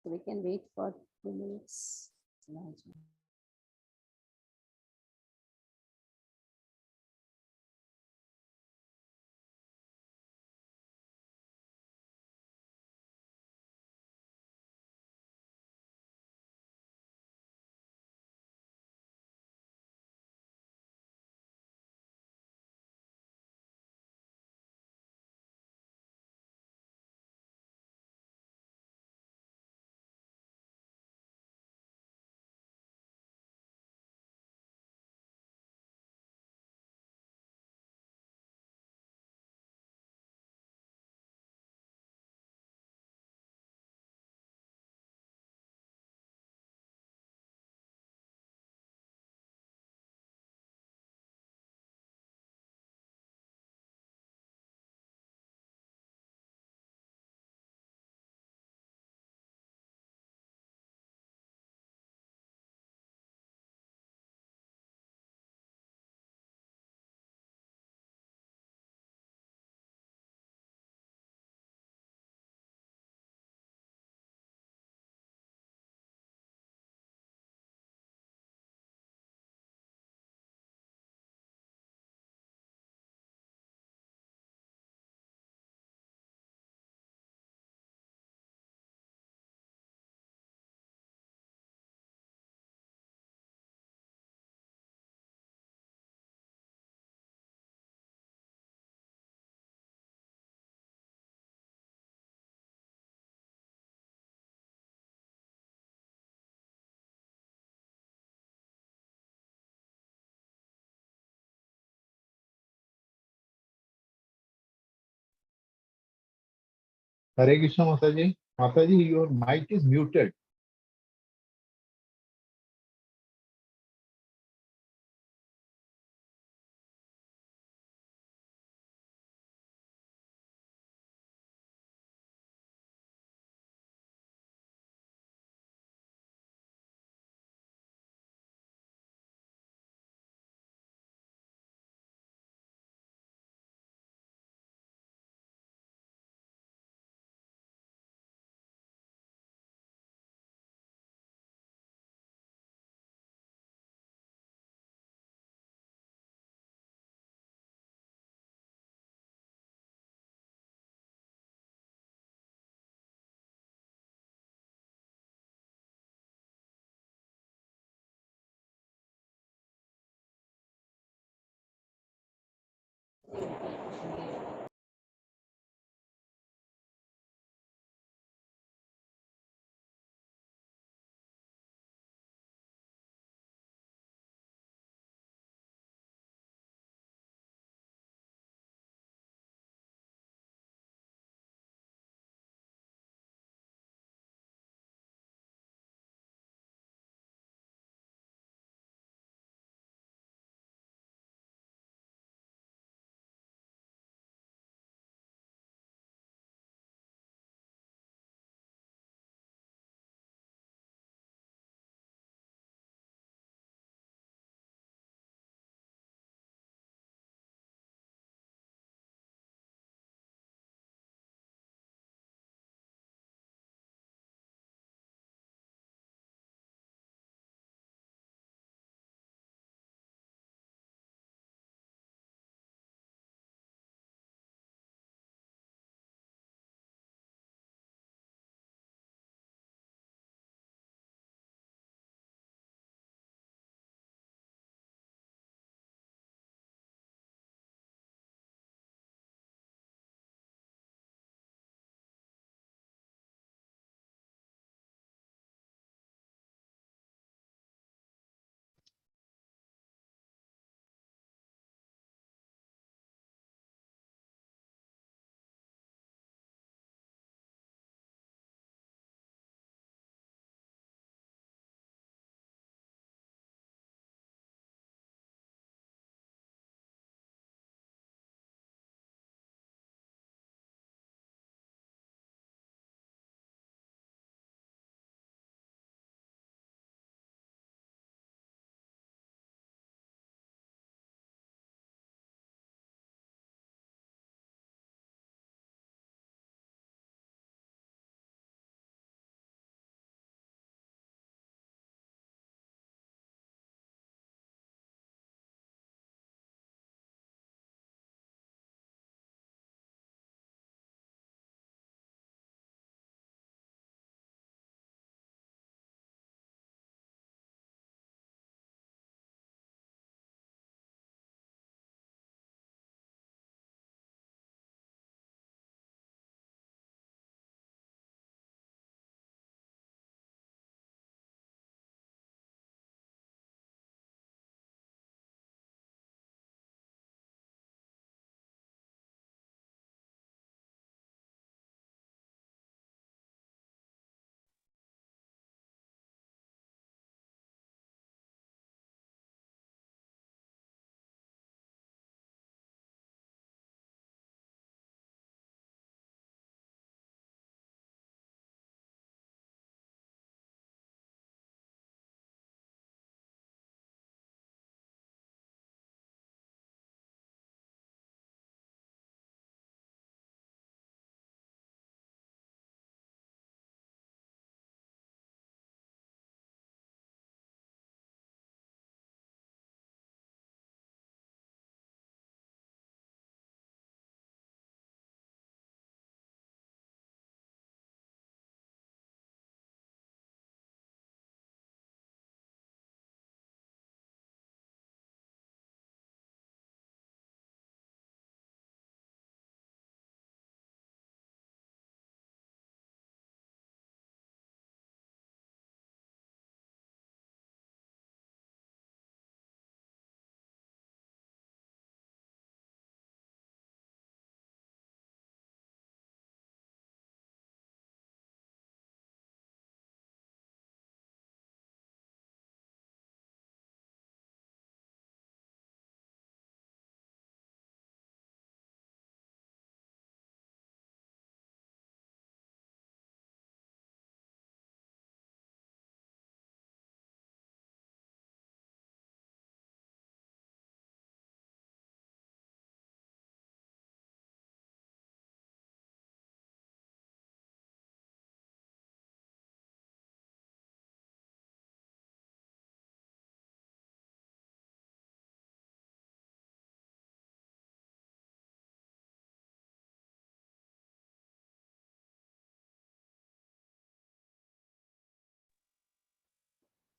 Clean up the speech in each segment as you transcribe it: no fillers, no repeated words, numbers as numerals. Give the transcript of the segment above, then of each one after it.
So we can wait for 2 minutes. Imagine. Hare Krishna Mataji. Mataji, your mic is muted.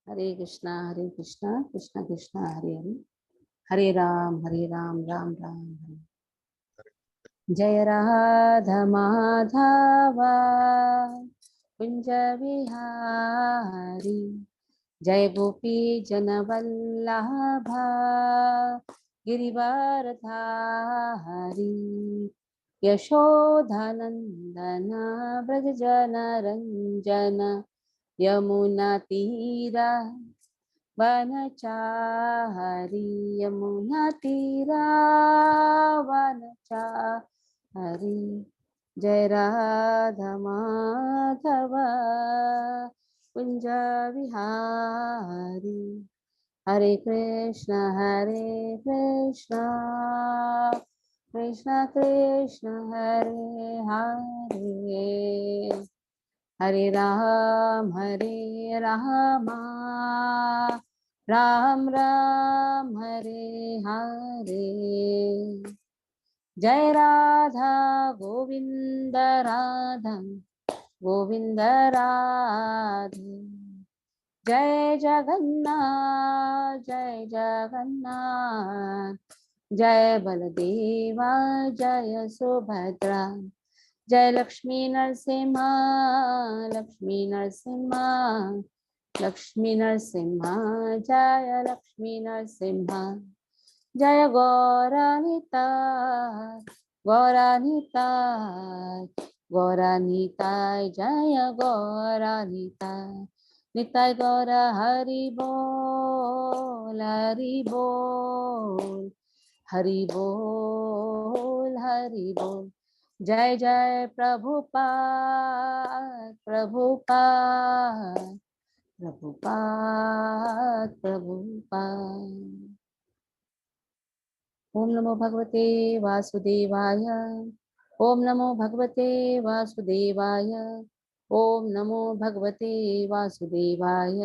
हरे कृष्णा कृष्णा कृष्णा हरे हरे, हरे राम राम राम हरे। जय राधा माधवा कुंज विहारी, जय गोपी जनवल्लभा गिरिवरधारी, यशोधनंदन ब्रज जन रंजन, यमुना तीरा वनचारी, यमुना तीरा वनचारी। जय राधा माधव कुंज विहारी, हरे कृष्ण कृष्ण कृष्ण हरे हरे, हरे राम राम राम हरे हरे। जय राधा गोविंद राधा गोविंद राधे, जय जगन्नाथ जय बलदेवा जय सुभद्रा, जय लक्ष्मी नरसिम्हा लक्ष्मी नरसिम्हा, जय लक्ष्मी नरसिम्हा, जय गौरानिताय जय गौरानिताय, निताय गौर हरि बोल हरि बोल हरि बोल। जय जय प्रभुपाद। ओम नमो भगवते वासुदेवाय, ओम नमो भगवते वासुदेवाय, ओम नमो भगवते वासुदेवाय।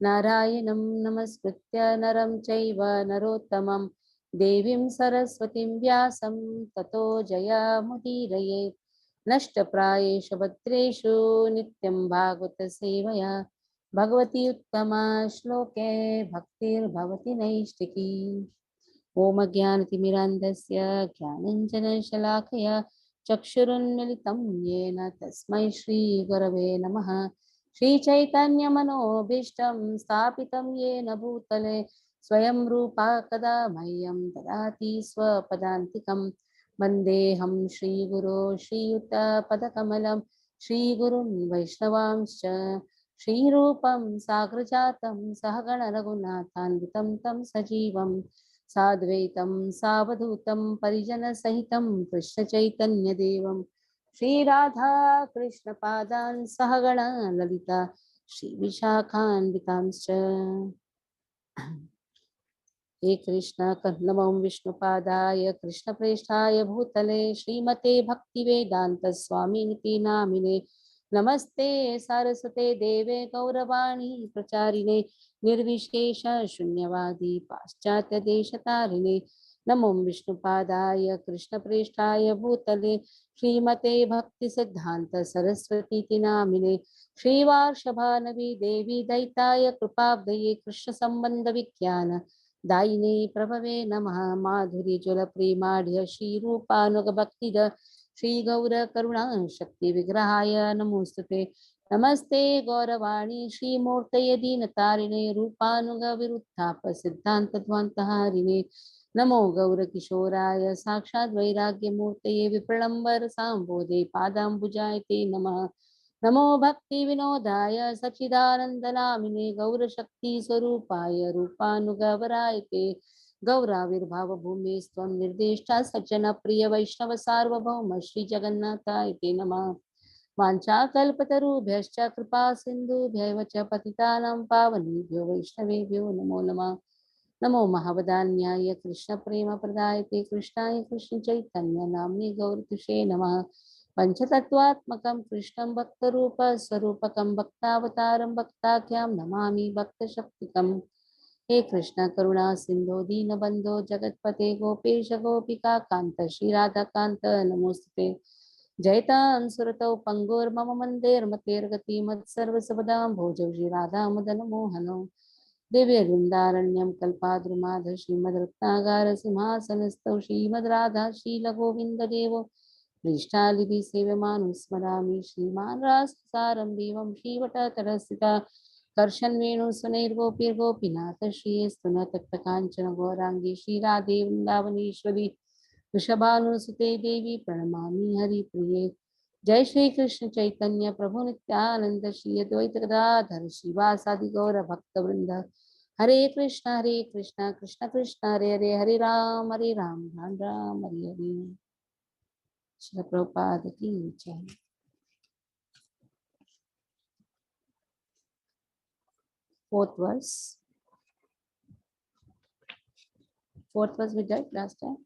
नारायणं नमस्कृत्य नरं चैव नरोत्तमं, देवीं सरस्वतीं व्यासं ततो जयमुदीरयेत्। नष्टप्रायेषु भद्रेषु नित्यं भागवत सेवया, भगवती उत्तमा श्लोके भक्तिर्भवति नैष्टिकी। ओम ज्ञानतिमिरान्धस्य ज्ञानञ्जनशलाकया चक्षुरुन्मिलितं येन तस्मै श्रीगुरवे नमः। श्रीचैतन्यमनोभीष्टं स्थापितं येन भूतले स्वयं रूपा कदा मह्यं ददाति स्वपदान्तिकं। वन्देऽहं श्रीगुरो श्रीयुतपदकमलं, श्रीगुरुं वैष्णवांश्च श्रीरूपं साग्रजातं सहगण रघुनाथान्वितं तं सजीवं साद्वैतं सावधूतं परिजनसहितं कृष्णचैतन्यदेवं श्रीराधा कृष्णपादान् सहगणा ललिता श्रीविशाखान्वितांश्च। हे कृष्ण नमो विष्णुपादाय कृष्णप्रेष्ठाय भूतले श्रीमते भक्तिवेदांत स्वामिनिति नामिने, नमस्ते सारस्वते देवे गौरवाणी प्रचारिणे निर्विशेष शून्यवादी पाश्चात्य देशतारिणे। नमो विष्णुपादाय कृष्णप्रेष्ठाय भूतले श्रीमते भक्ति सिद्धांत सरस्वती नामिने, श्रीवार्षभानवी देवी दैताय कृपाब्दये कृष्ण संबंध विज्ञान दायिने प्रभवे नमः। माधुरी जल प्रेमाढ्य श्रीरूपानुग भक्तिद श्री गौर करुणा शक्ति विग्रहाय नमोस्तुते। नमस्ते गौरवाणी श्रीमूर्तये दीनतारिणे रूपानुग विरुद्धाप सिद्धांत ध्वान्तहारिणे। नमो गौर किशोराय साक्षात् वैराग्यमूर्तये विप्रलम्बर सांबोधे पादाम्बुजाय ते नमः। नमो भक्ति विनोदाय सच्चिदानंदनामिने गौरशक्ति स्वरूपाय रूपानुगवराय ते। गौराविर्भाव भूमि स्वं निर्देष्टा सज्जन प्रिय वैष्णव सार्वभौम श्री जगन्नाथाय ते नमः। वाञ्छाकल्पतरुभ्यश्च कृपा सिन्धुभ्यैव च पतितानां पावनेभ्यो वैष्णवेभ्यो नमो नमः। नमो महावदान्याय कृष्ण प्रेम प्रदायते कृष्णाय कृष्ण चैतन्य नाम्ने गौरतुषे नमः। पंचतत्वात्मकं कृष्णं भक्तरूप स्वरूपकं भक्तावतारं भक्ताख्यां नमामि भक्तशक्तिकम्। हे कृष्ण करुणा सिंधो दीनबंधो जगतपते गोपेश गोपिका कांत श्री राधा कांत नमोस्तुते। जयतां सुरतौ पंगुर्मम मन्देर्मतेर्गति मत्सर्वसपदां भोजौ श्रीराधामदनमोहनौ दिव्यवृन्दारण्यं कल्पाद्रुमाध श्रीमद्रत्नागार सिंहासनस्थौ श्रीमद्राधा शीलगोविन्ददेवो पृष्ठालिभि सेव्यमानं स्मरामि श्रीमान् राससारं देवं श्रीवटतरस्थिता कर्षन्वेणुसुनैर्गोपीर्गोपीनाथ श्रीस्तुनतप्तकाञ्चन गौराङ्गी श्रीराधे वृन्दावनेश्वरी वृषभानुसुते देवी प्रणमामि हरिप्रिये। जय श्री कृष्ण चैतन्य प्रभु नित्यानंद श्री अद्वैत गदाधर श्रीवासादि गौर भक्त वृंद। हरे कृष्ण कृष्ण कृष्ण हरे हरे, हरे राम राम राम हरे हरे। श्री प्रभुपाद की जय। Fourth verse. Fourth verse we did last time.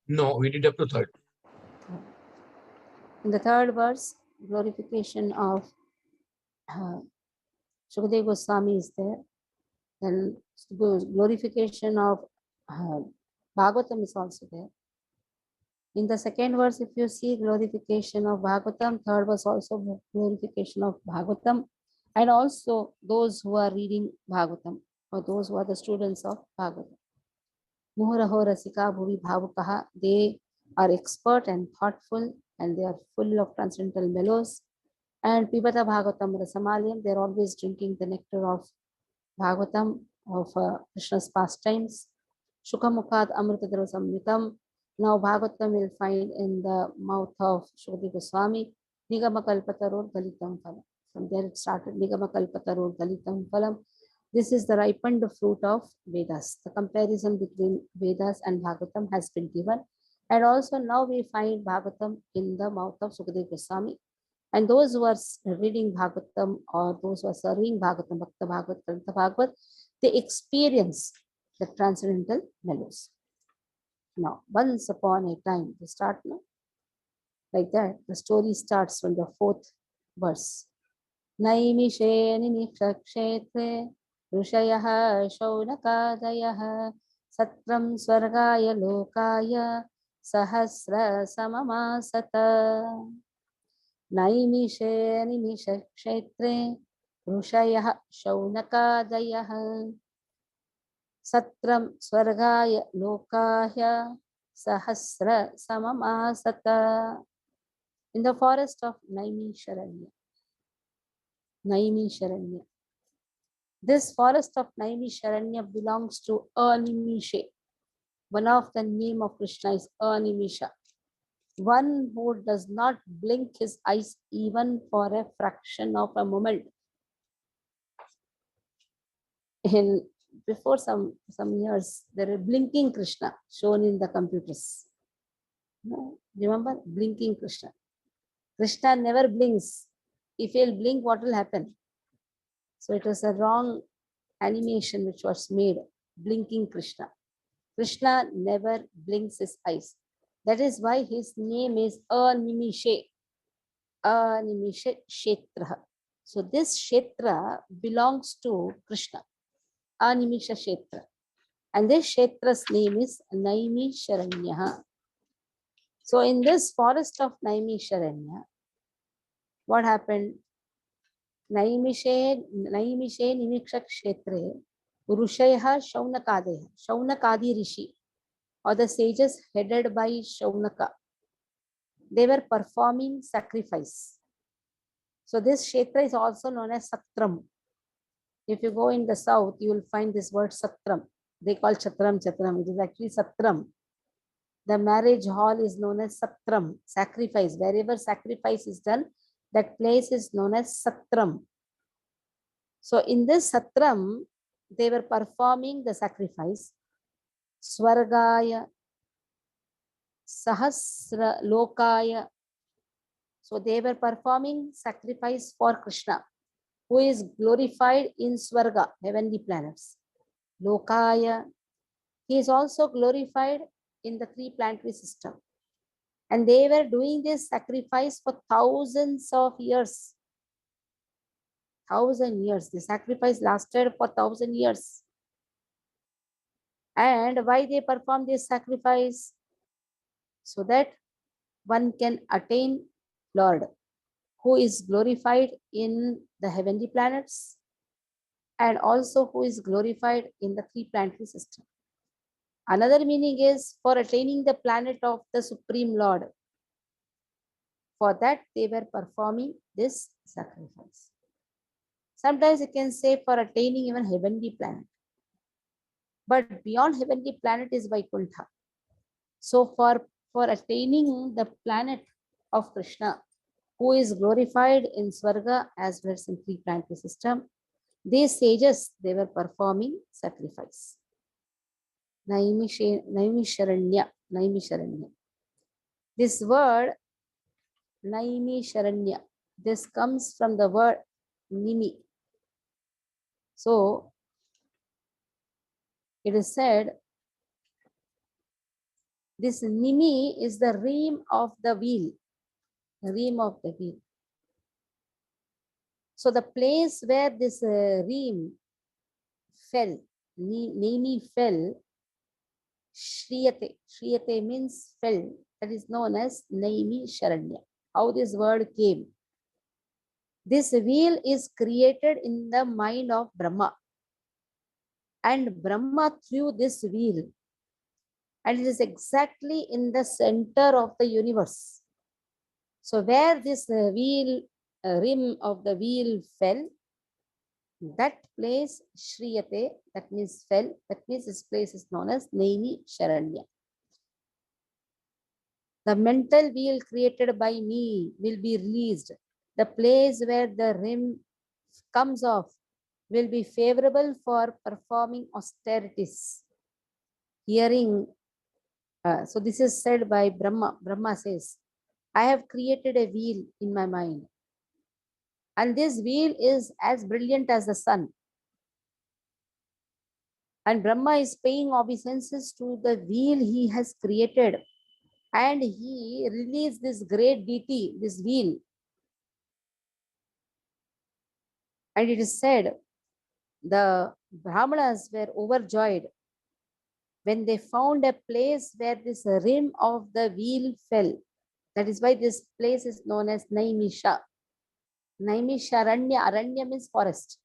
No, we did up to third. In the third verse, glorification of Shukadeva Goswami is there. Then glorification of Bhagavatam is also there. In the second verse, if you see glorification of Bhagavatam, third verse also glorification of Bhagavatam, and also those who are reading Bhagavatam, or those who are the students of Bhagavatam. Muhuraho rasika bhuvi bhavukaha, they are expert and thoughtful, and they are full of transcendental mellows. And Pibata Bhagavatam Rasamalyam, they are always drinking the nectar of Bhagavatam, of Krishna's pastimes. Shukamukhat Amritadra Samritam. Now Bhagavatam will find in the mouth of Shukadeva Goswami. Nigamakalpataror Galitam Phalam. From there it started. Nigamakalpataror Galitam Phalam. This is the ripened fruit of Vedas. The comparison between Vedas and Bhagavatam has been given. And also now we find Bhagavatam in the mouth of Shukadeva Goswami. And those who are reading Bhagavatam or those who are serving Bhagavatam, Bhakta Bhagavat, Grantha Bhagavat, they experience the transcendental mellows. Now, once upon a time, they start now, like that. The story starts from the fourth verse. Naimishe nimiksha kshetre rushayah shaunakadayah satram swargaya lokaya sahasra samamasata. नैमिषे निमिष क्षेत्रे ऋषयः शौनकादयः सत्रं स्वर्गाय लोकाय सहस्र सममासत. In the forest of Naimisharanya. This forest of Naimisharanya belongs to Animishe. One of the name of Krishna is Animisha. One who does not blink his eyes even for a fraction of a moment. Before some years, there is blinking Krishna shown in the computers. Remember blinking Krishna? Krishna never blinks. If he'll blink, what will happen? So it was a wrong animation which was made, blinking Krishna. Krishna never blinks his eyes. That is why his name is Animishe. Animisha Kshetra. So this Kshetra belongs to Krishna. Animisha Kshetra. And this Kshetra's name is Naimisharanya. So in this forest of Naimisharanya, what happened? Naimishe Nimiksha Kshetre Rushayah Shaunakadeha. Shaunakadi Rishi, or the sages headed by Shaunaka. They were performing sacrifice. So this Kshetra is also known as Satram. If you go in the south, you will find this word Satram. They call Chatram. It is actually Satram. The marriage hall is known as Satram. Sacrifice. Wherever sacrifice is done, that place is known as Satram. So in this Satram, they were performing the sacrifice. Swargaya, Sahasra Lokaya. So they were performing sacrifice for Krishna, who is glorified in Swarga, heavenly planets. Lokaya, he is also glorified in the three planetary system. And they were doing this sacrifice for thousands of years. 1,000 years. The sacrifice lasted for 1,000 years. And why they performed this sacrifice? so that one can attain Lord, who is glorified in the heavenly planets and also who is glorified in the three planetary system. Another meaning is for attaining the planet of the Supreme Lord. For that, they were performing this sacrifice. Sometimes you can say for attaining even heavenly planet. But beyond heavenly planet is Vaikuntha. So for attaining the planet of Krishna, who is glorified in Swarga as well as in three planetary system, these sages, they were performing sacrifice. Naimisharanya. This word Naimisharanya, this comes from the word Nimi. So it is said this Nimi is the ream of the wheel. The ream of the wheel. So the place where this ream fell, Nimi fell, Shriyate. Shriyate means fell. That is known as Naimi Sharanya. How this word came. This wheel is created in the mind of Brahma. And Brahma threw this wheel. And it is exactly in the center of the universe. So where this rim of the wheel fell, that place Shriyate, that means fell, that means this place is known as Naimi Sharanya. The mental wheel created by me will be released. The place where the rim comes off will be favorable for performing austerities. Hearing, so this is said by Brahma. Brahma says, I have created a wheel in my mind. And this wheel is as brilliant as the sun. And Brahma is paying obeisances to the wheel he has created. And he released this great deity, this wheel. And it is said, the Brahmanas were overjoyed when they found a place where this rim of the wheel fell. That is why this place is known as Naimisha. Naimisharanya, Aranya means forest.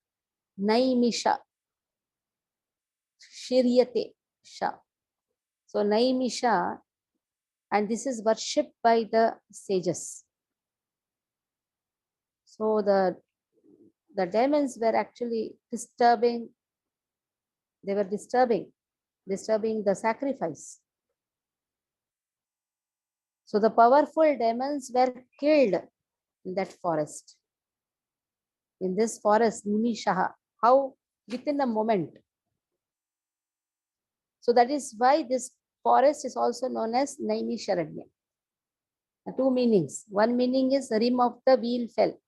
Naimisha. Shiryate Sha. So Naimisha, and this is worshipped by the sages. So the demons were actually disturbing, they were disturbing the sacrifice. So the powerful demons were killed in that forest. In this forest, Nimishaha, how within a moment. So that is why this forest is also known as Naimisharanya. Two meanings. One meaning is rim of the wheel fell.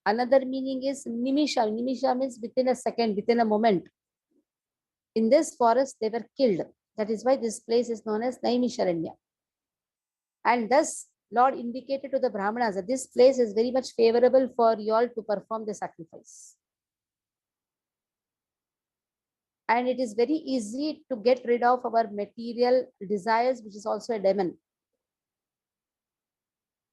Another meaning is Nimisha. Nimisha means within a second, within a moment. In this forest, they were killed. That is why this place is known as Naimisharanya. And thus, Lord indicated to the Brahmanas that this place is very much favorable for you all to perform the sacrifice. And it is very easy to get rid of our material desires, which is also a demon.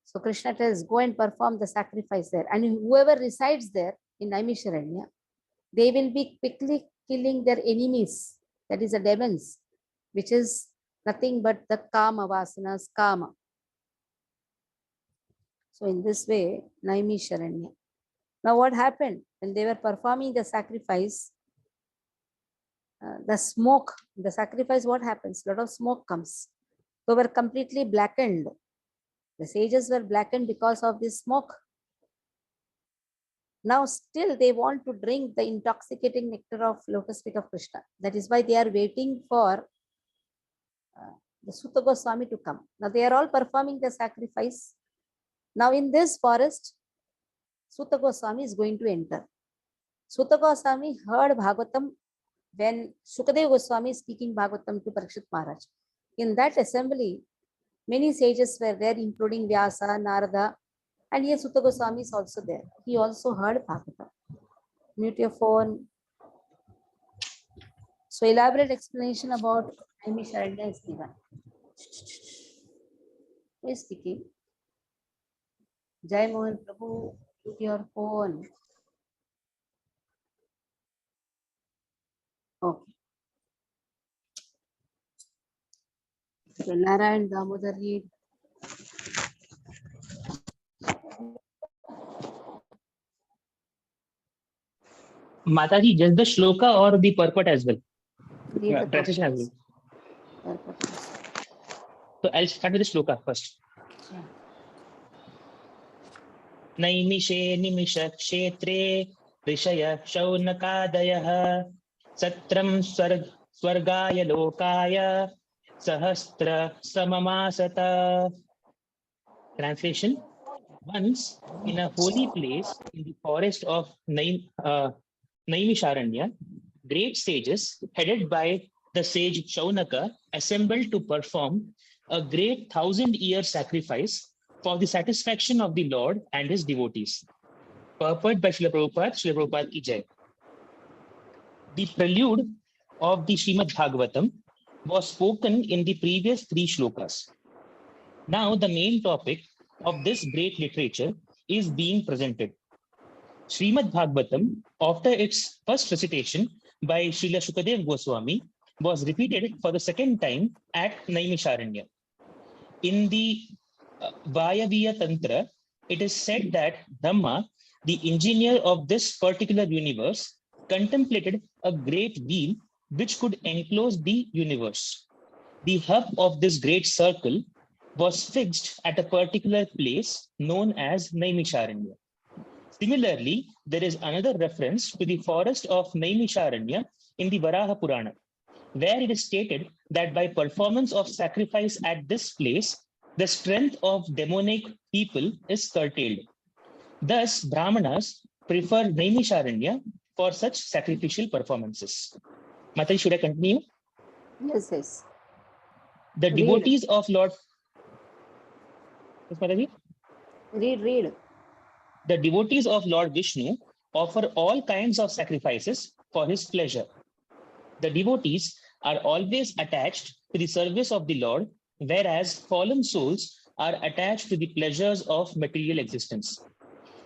So Krishna tells, go and perform the sacrifice there. And whoever resides there in Naimisharanya, they will be quickly killing their enemies. That is the demons, which is nothing but the kama vasanas, kama. So in this way, Naimisharanya. Now what happened? When they were performing the sacrifice, the smoke, the sacrifice, what happens? A lot of smoke comes. They were completely blackened. The sages were blackened because of this smoke. Now still they want to drink the intoxicating nectar of lotus feet of Krishna. That is why they are waiting for the Sutta Goswami to come. Now they are all performing the sacrifice. Now in this forest, Sutta Goswami is going to enter. Sutta Goswami heard Bhagavatam when Sukadeva Goswami is speaking Bhagavatam to Parikshit Maharaj. In that assembly, many sages were there, including Vyasa, Narada, and here Sutta Goswami is also there. He also heard Bhagavatam. Mute your phone. So elaborate explanation about Naimisharanya is given. Who is speaking? Jai Mohan Prabhu, mute your phone. Okay. So Narayan Damodar read. Mataji, just the shloka or the purport as well? Read the Translation as well. purpose. So I'll start with the shloka first. Sure. नैमिषे निमिष क्षेत्रे ऋषय शौनकादयः सत्रं स्वर्गाय लोकाय सहस्र सममासत. Translation: Once in a holy place in the forest of Naimisharanya, great sages headed by the sage Shaunaka assembled to perform a great 1,000-year sacrifice for the satisfaction of the Lord and his devotees. Purport by Srila Prabhupada ki jai. The prelude of the Srimad Bhagavatam was spoken in the previous 3 shlokas. Now the main topic of this great literature is being presented. Srimad Bhagavatam, after its first recitation by Srila Shukadev Goswami, was repeated for the second time at Naimisharanya. In the Vaibhava Tantra, it is said that Dhamma, the engineer of this particular universe, contemplated a great wheel which could enclose the universe. The hub of this great circle was fixed at a particular place known as Naimisharanya. Similarly, there is another reference to the forest of Naimisharanya in the Varaha Purana, where it is stated that by performance of sacrifice at this place, the strength of demonic people is curtailed. Thus, Brahmanas prefer Naimisharanya for such sacrificial performances. Mataji, should I continue? Yes, yes. The devotees of Lord... Yes, Mataji? Read. The devotees of Lord Vishnu offer all kinds of sacrifices for his pleasure. The devotees are always attached to the service of the Lord, whereas fallen souls are attached to the pleasures of material existence.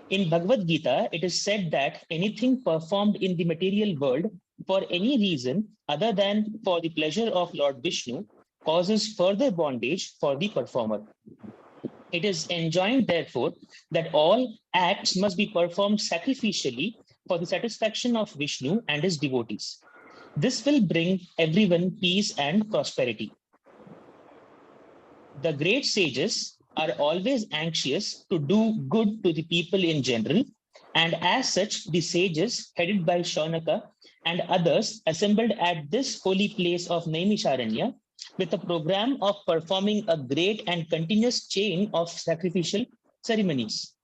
In Bhagavad Gita, it is said that anything performed in the material world for any reason other than for the pleasure of Lord Vishnu causes further bondage for the performer. It is enjoined, therefore, that all acts must be performed sacrificially for the satisfaction of Vishnu and his devotees. This will bring everyone peace and prosperity. The great sages are always anxious to do good to the people in general, and as such, the sages headed by Shaunaka and others assembled at this holy place of Naimisharanya with a program of performing a great and continuous chain of sacrificial ceremonies.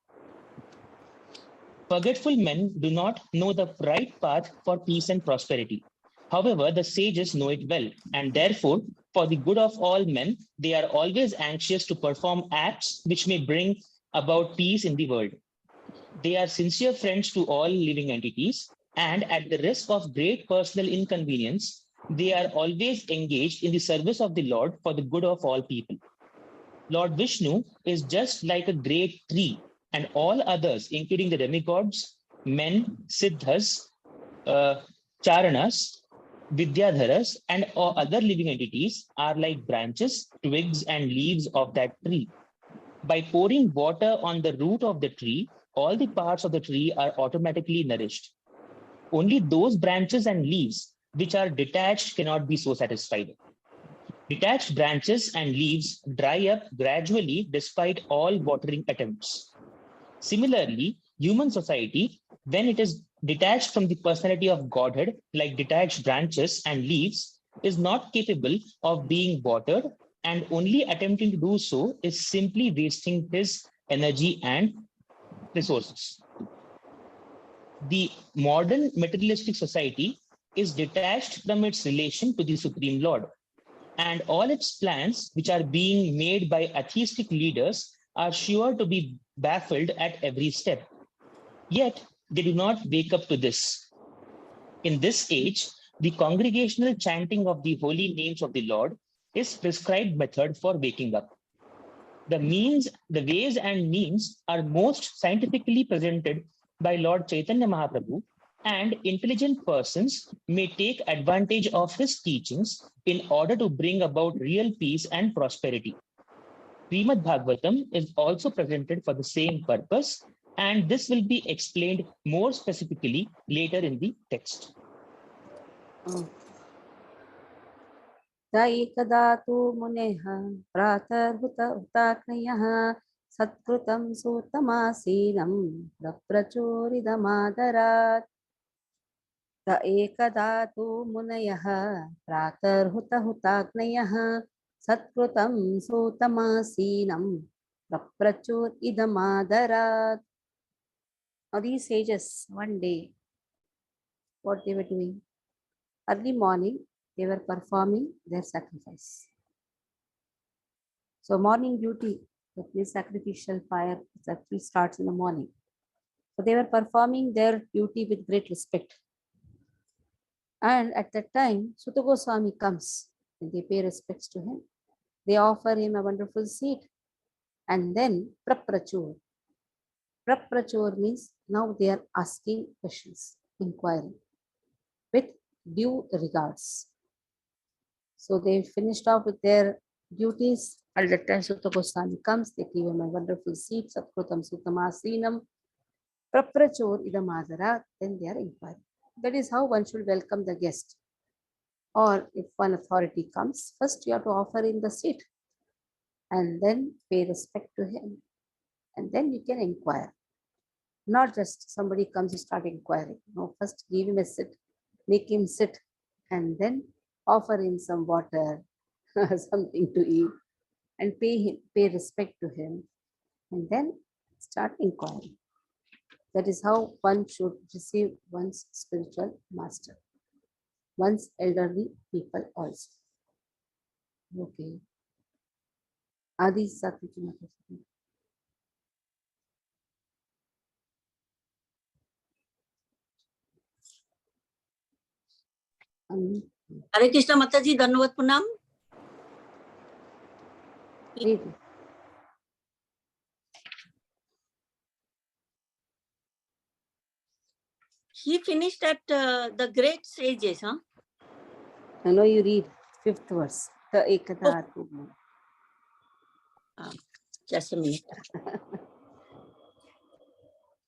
Forgetful men do not know the right path for peace and prosperity. However, the sages know it well, and therefore, for the good of all men, they are always anxious to perform acts which may bring about peace in the world. They are sincere friends to all living entities, and at the risk of great personal inconvenience, they are always engaged in the service of the Lord for the good of all people. Lord Vishnu is just like a great tree, and all others, including the demigods, men, siddhas, charanas, vidyadharas, and all other living entities are like branches, twigs, and leaves of that tree. By pouring water on the root of the tree, all the parts of the tree are automatically nourished. Only those branches and leaves which are detached cannot be so satisfied. Detached branches and leaves dry up gradually despite all watering attempts. Similarly, human society, when it is detached from the personality of Godhead, like detached branches and leaves, is not capable of being watered, and only attempting to do so is simply wasting his energy and resources. The modern materialistic society is detached from its relation to the Supreme Lord, and all its plans, which are being made by atheistic leaders, are sure to be baffled at every step. Yet, they do not wake up to this. In this age, the congregational chanting of the holy names of the Lord is prescribed method for waking up. The ways and means are most scientifically presented by Lord Chaitanya Mahaprabhu, and intelligent persons may take advantage of his teachings in order to bring about real peace and prosperity. Srimad Bhagavatam is also presented for the same purpose, and this will be explained more specifically later in the text. एकदा तु मुनेः प्रातर्हुताग्नयः सत्कृतं सूतमासीनं प्रप्रचोरितमादरात् एकदा तु मुनयः प्रातर्हुताग्नयः सत्कृतं सूतमासीनं प्रप्रचोरितमादरात्. Now these sages, one day, what they were doing? Early morning, they were performing their sacrifice. So morning duty, that means sacrificial fire, actually starts in the morning. So they were performing their duty with great respect. And at that time, Sutta Goswami comes and they pay respects to him. They offer him a wonderful seat. And then Praprachur. Praprachur means now they are asking questions, inquiring with due regards. So they finished off with their duties. At that time, Sutta Goswami comes, they give him a wonderful seat, Satkrutam Sutamasinam, Praprachor Idamadara, then they are inquiring. That is how one should welcome the guest. Or if one authority comes, first you have to offer him the seat and then pay respect to him. And then you can inquire. Not just somebody comes and start inquiring. No, first give him a sit, make him sit, and then offer him some water, something to eat, and pay respect to him, and then start inquiring. That is how one should receive one's spiritual master, one's elderly people also. Okay. Adi Sati. Hare Krishna Mataji, Dhanavad Pranam. He finished at the great sages, huh? I know you read 5th verse. The Ekada. Just a minute.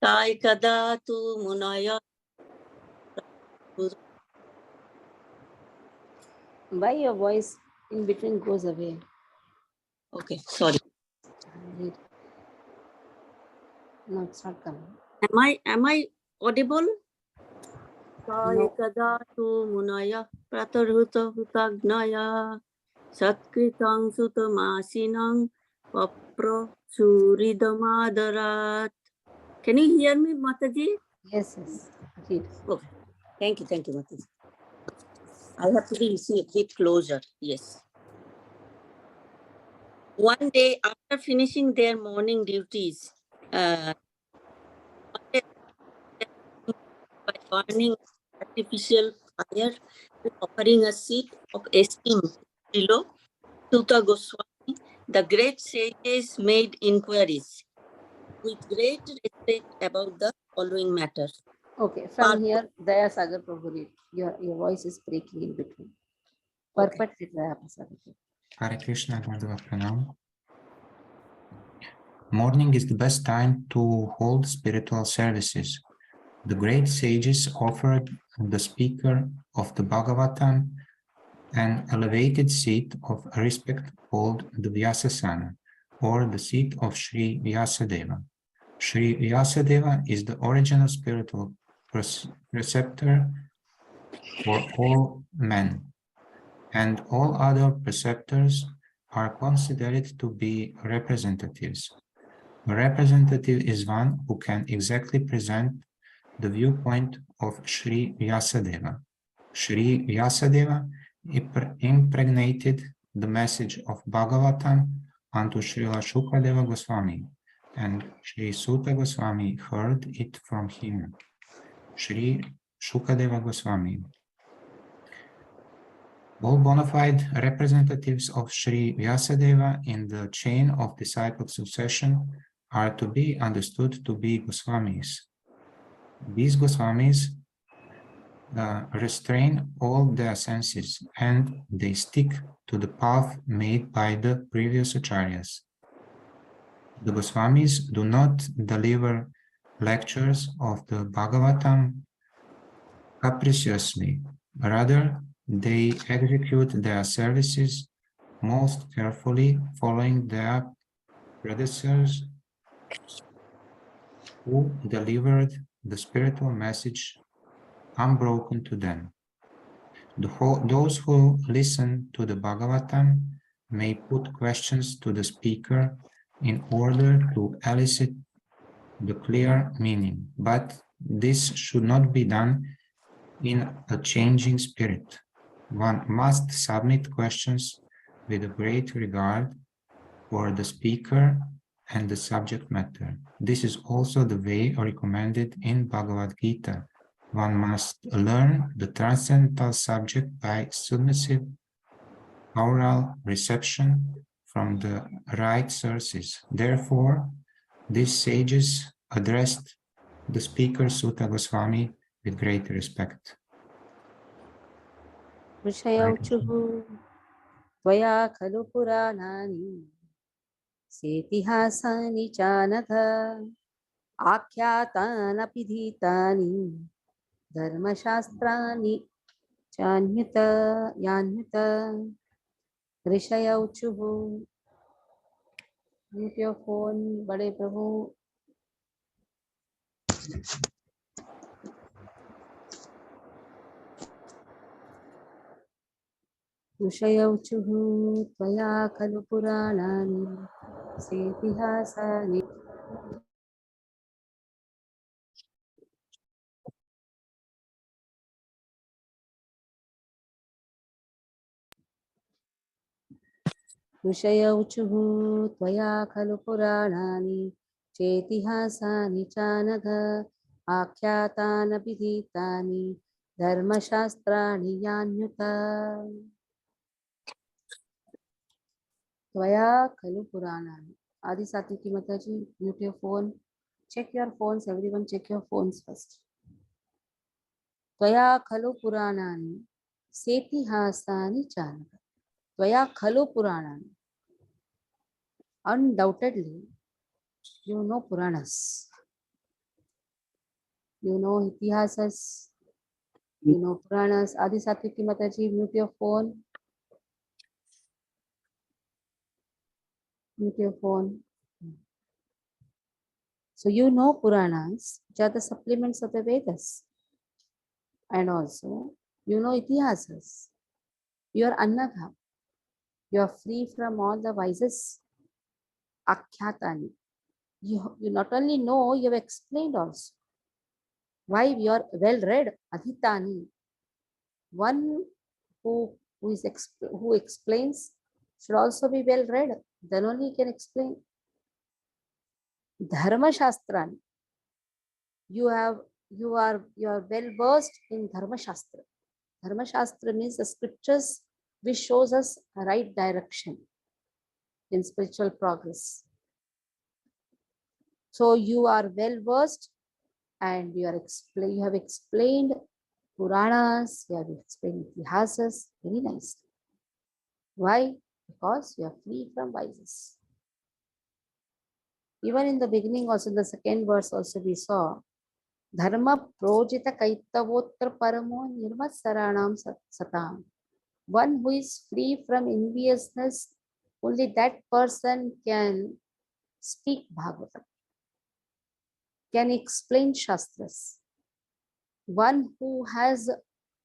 Ta ekada tu munaya. Why your voice in between goes away? Okay, sorry. No, it's not coming. Am I audible? Ta No. ekada tu munaya pratarhuta hutagnaya satkritang sutamasinang papro suridamadarat. Can you hear me, Mataji? Yes. Read. Okay. Thank you, Mataji. I have to be a bit closer. Yes. One day after finishing their morning duties, by burning artificial fire and offering a seat of esteem below Sutta Goswami, the great sages made inquiries with great respect about the following matters. Okay, from here, Daya Sagar Prabhu read. Your voice is breaking in between. Perfect. Hare Krishna, Vaibhava Pranam. Morning is the best time to hold spiritual services. The great sages offered the speaker of the Bhagavatam an elevated seat of respect called the Vyasasana, or the seat of Sri Vyasadeva. Sri Vyasadeva is the original spiritual preceptor for all men, and all other preceptors are considered to be representatives. A representative is one who can exactly present the viewpoint of Sri Vyasadeva. Sri Vyasadeva impregnated the message of Bhagavatam onto Srila Shukadeva Goswami, and Sri Sutta Goswami heard it from him. Sri Shukadeva Goswami. All bona fide representatives of Sri Vyasadeva in the chain of disciple succession are to be understood to be Goswamis. These Goswamis restrain all their senses and they stick to the path made by the previous acharyas. The Goswamis do not deliver lectures of the Bhagavatam capriciously. Rather, they execute their services most carefully, following their predecessors who delivered the spiritual message unbroken to them. Those who listen to the Bhagavatam may put questions to the speaker in order to elicit the clear meaning, but this should not be done in a changing spirit. One must submit questions with a great regard for the speaker and the subject matter. This is also the way recommended in Bhagavad Gita. One must learn the transcendental subject by submissive oral reception from the right sources. Therefore, these sages addressed the speaker Sutta Goswami with great respect. ऋषयौचुः त्वया खलु पुराणानि सेतिहासानि चानघ आख्यातानपि धीतानि धर्मशास्त्राणि चान्युत यान्युत ऋषयौचुः. Mute your phone, बड़े प्रभु. ऋषयौचुः त्वया खलु पुराणानि सेतिहासानि ऋषयौचुः त्वया खलु पुराणानि चेतिहासानि चानघ आख्यातानपि धीतानि धर्मशास्त्राणि यान्युत. त्वया खलु पुराणानि. Adi Satwiki Mataji, mute your phone. Check your phones. Everyone check your phones first. Tvaya khalu puranani setihasani chanaka. Tvaya khalu puranani. Undoubtedly, you know Puranas. You know Itihasas. You know Puranas. Adi Satwiki Mataji, mute your phone. Mute your phone. So you know Puranas, which are the supplements of the Vedas. And also, you know Itihasas. You are Annagha. You are free from all the vices. Akhyatani. You not only know, you have explained also. Why? You are well read. Adhitani. One who explains should also be well read. Then only he can explain. Dharma Shastrani. You are well versed in Dharma Shastra. Dharma Shastra means the scriptures which shows us a right direction in spiritual progress. So you are well versed and you have explained Puranas, you have explained Itihasas very nicely. Why? Because you are free from vices. Even in the beginning, also in the second verse, also we saw Dharma projita kaitavotra paramo nirmat saranam satam. One who is free from enviousness, only that person can speak Bhagavatam, can explain Shastras. One who has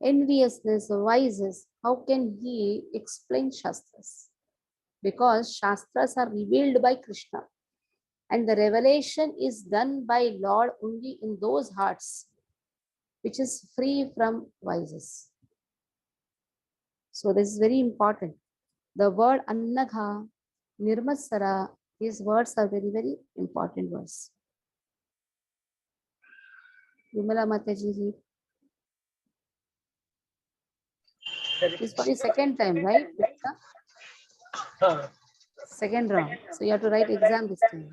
enviousness, vices, how can he explain Shastras? Because Shastras are revealed by Krishna. And the revelation is done by Lord only in those hearts which is free from vices. So this is very important. The word Annagha, Nirmasara, these words are very, very important words. Vimala Mataji. It's for the second time, right? Second round. So you have to write exam this time.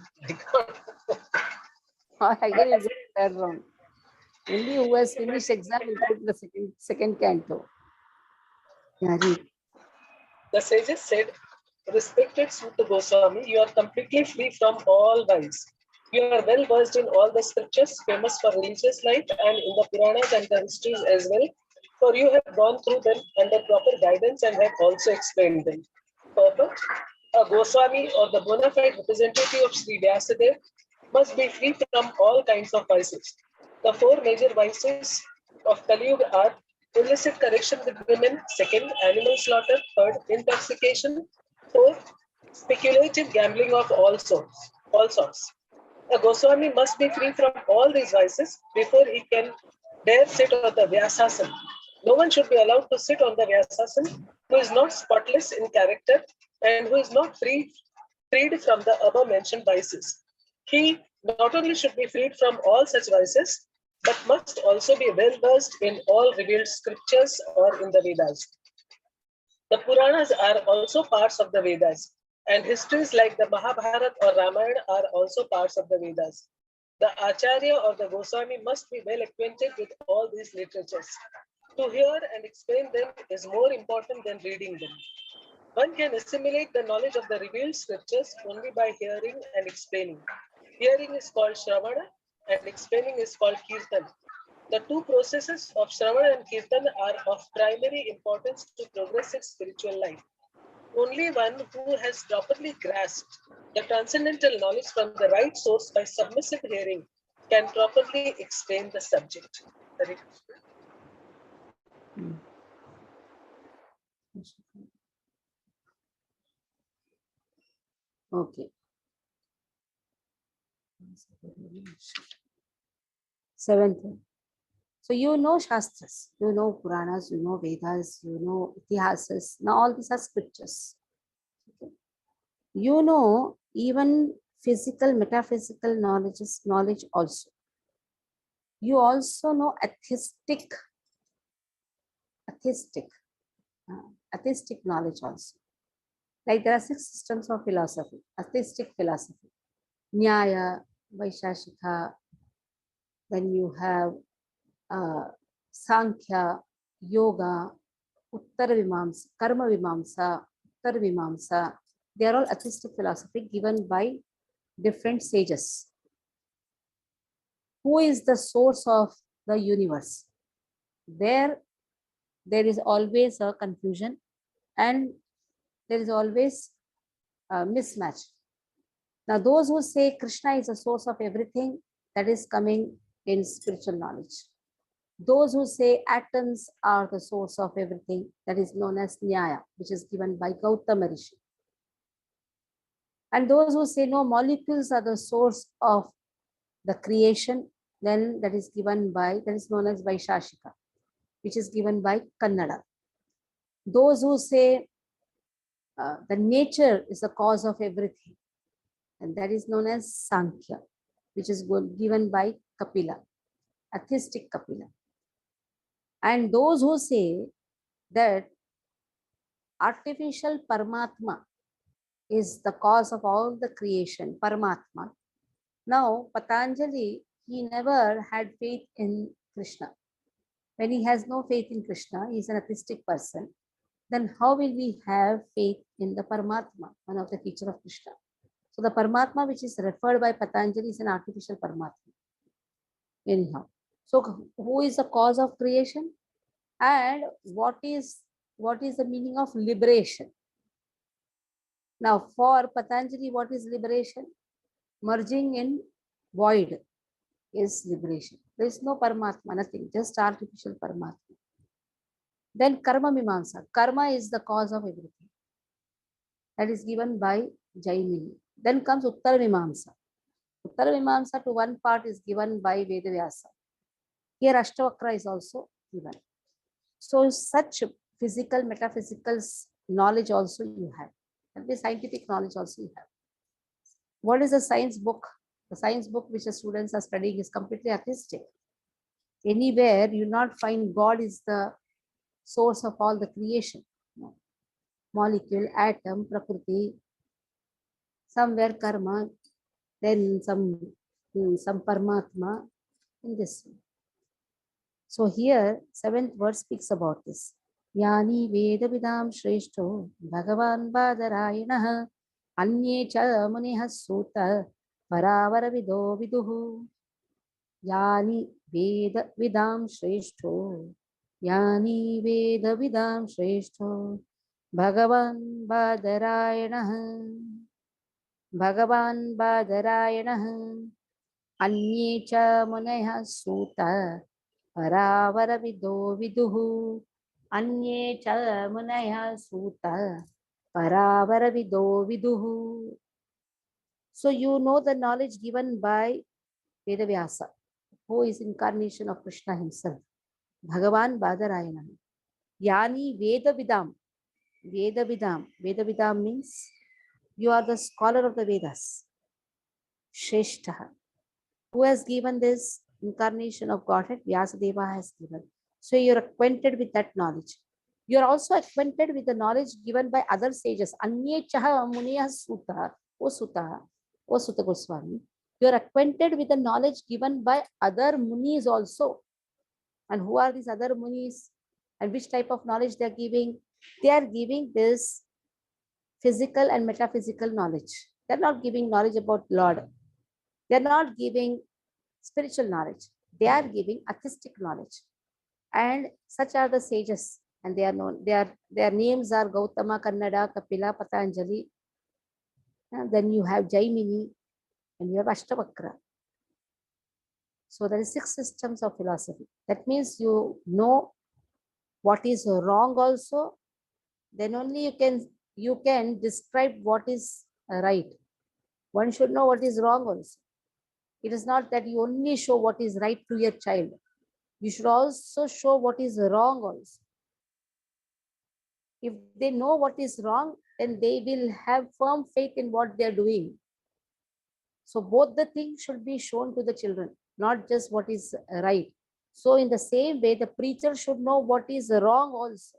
Or again you go to third round. Only who has finished exam will go to the second canto. Yeah, read. The sages said, "Respected Sutta Goswami, you are completely free from all vice. You are well versed in all the scriptures famous for religious life and in the Puranas and the histories as well, for you have gone through them under proper guidance and have also explained them. Perfect. A Goswami or the bona fide representative of Sri Vyasadeva must be free from all kinds of vices. The four major vices of Kali Yuga are illicit connection with women, second, animal slaughter, third, intoxication, fourth, speculative gambling of all sorts. A Goswami must be free from all these vices before he can dare sit on the Vyasasana. No one should be allowed to sit on the Vyasasana who is not spotless in character and who is not freed from the above mentioned vices. He not only should be freed from all such vices, but must also be well versed in all revealed scriptures or in the Vedas. The Puranas are also parts of the Vedas, and histories like the Mahabharata or Ramayana are also parts of the Vedas. The Acharya or the Goswami must be well acquainted with all these literatures. To hear and explain them is more important than reading them. One can assimilate the knowledge of the revealed scriptures only by hearing and explaining. Hearing is called Shravana and explaining is called Kirtan. The two processes of Shravana and Kirtan are of primary importance to progress in spiritual life. Only one who has properly grasped the transcendental knowledge from the right source by submissive hearing can properly explain the subject. Okay. Seventh one. So you know Shastras, you know Puranas, you know Vedas, you know Itihasas. Now all these are scriptures. Okay. You know even physical, metaphysical knowledge also. You also know atheistic knowledge also. Like there are 6 systems of philosophy, atheistic philosophy. Nyaya, Vaishashika, then you have Sankhya, Yoga, Uttara Vimamsa, Karma Vimamsa, Uttara Vimamsa. They are all atheistic philosophy given by different sages. Who is the source of the universe? There is always a confusion and there is always a mismatch. Now, those who say Krishna is the source of everything, that is coming in spiritual knowledge. Those who say atoms are the source of everything, that is known as Nyaya, which is given by Gautama Rishi. And those who say no, molecules are the source of the creation, then that is known as Vaishashika, which is given by Kannada. Those who say the nature is the cause of everything, and that is known as Sankhya, which is given by Kapila, atheistic Kapila. And those who say that artificial Paramatma is the cause of all the creation, Paramatma. Now, Patanjali, he never had faith in Krishna. When he has no faith in Krishna, he is an atheistic person, then how will we have faith in the Paramatma, one of the teachers of Krishna? So the Paramatma which is referred by Patanjali is an artificial Paramatma. Anyhow, so who is the cause of creation? And what is the meaning of liberation? Now, for Patanjali, what is liberation? Merging in void is liberation. There is no Paramatma, nothing, just artificial Paramatma. Then Karma Mimamsa. Karma is the cause of everything. That is given by Jaimini. Then comes Uttara Mimamsa. Uttara Mimamsa to one part is given by Vedavyasa. Here Ashtavakra is also given. So such physical, metaphysical knowledge also you have. And the scientific knowledge also you have. What is the science book? The science book which the students are studying is completely atheistic. Anywhere you not find God is the source of all the creation. Molecule, atom, prakriti, somewhere karma, then some Paramatma in this way. So here, 7th verse speaks about this. Yani Vedavidam Shreshto Bhagavan Badarayanaha Anye cha Muniha Sutta Paravaravido Viduhu. Yani Vedavidam Shreshto Yani Vedavidam Shreshto Bhagavan Badarayanaha Bhagavan Badarayanaha Anye cha Muniha Sutta Paravaravido Viduhu Anye cha Munaya Suta Paravaravido Viduhu. So you know the knowledge given by Vedavyasa, who is incarnation of Krishna himself. Bhagavan Badarayana. Yani Vedavidam. Vedavidam. Vedavidam means you are the scholar of the Vedas. Shreshtaha. Who has given this incarnation of Godhead? Vyasadeva has given. So you're acquainted with that knowledge. You're also acquainted with the knowledge given by other sages. Anye chaha muniya sutta, O Sutta Goswami. You're acquainted with the knowledge given by other munis also. And who are these other munis? And which type of knowledge they are giving? They are giving this physical and metaphysical knowledge. They're not giving knowledge about Lord. They're not giving spiritual knowledge. They are giving artistic knowledge. And such are the sages. And they are known. Their names are Gautama, Kannada, Kapila, Patanjali. And then you have Jaimini and you have Ashtavakra. So there is 6 systems of philosophy. That means you know what is wrong also. Then only you can describe what is right. One should know what is wrong also. It is not that you only show what is right to your child. You should also show what is wrong also. If they know what is wrong, then they will have firm faith in what they are doing. So both the things should be shown to the children, not just what is right. So in the same way, the preacher should know what is wrong also.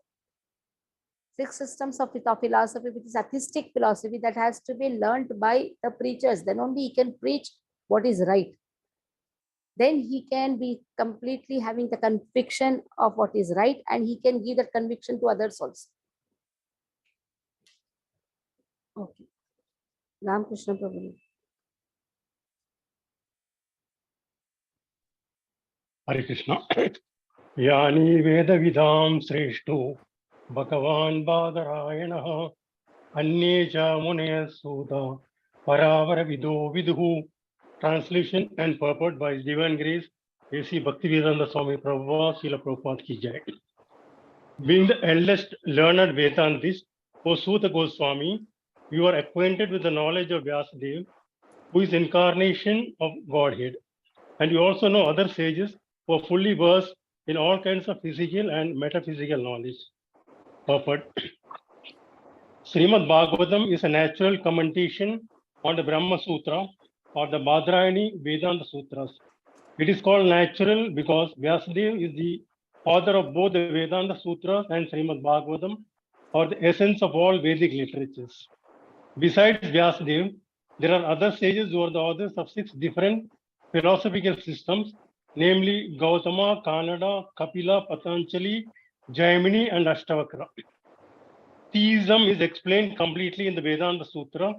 6 systems of philosophy, which is atheistic philosophy, that has to be learned by the preachers. Then only he can preach what is right. Then he can be completely having the conviction of what is right, and he can give that conviction to others also. Okay. Ram Krishna Prabhu. Hare Krishna. Yani Veda Vidam Sreshto Bhagavan Badarayanaha Anye cha Munaya Sudha Paravara Vido Viduhu. Translation and purport by His Divine Grace A.C. Bhaktivedanta Swami Prabhupada Srila Prabhupada Ki Jai. Being the eldest learned Vedantist, O Suta Goswami, you are acquainted with the knowledge of Vyasadeva, who is incarnation of Godhead. And you also know other sages who are fully versed in all kinds of physical and metaphysical knowledge. Purport. Srimad Bhagavatam is a natural commentation on the Brahma Sutra or the Badrayani Vedanta Sutras. It is called natural because Vyasadeva is the author of both the Vedanta Sutras and Srimad Bhagavatam, or the essence of all Vedic literatures. Besides Vyasadeva, there are other sages who are the authors of 6 different philosophical systems, namely Gautama, Kannada, Kapila, Patanjali, Jaimini, and Ashtavakra. Theism is explained completely in the Vedanta Sutra,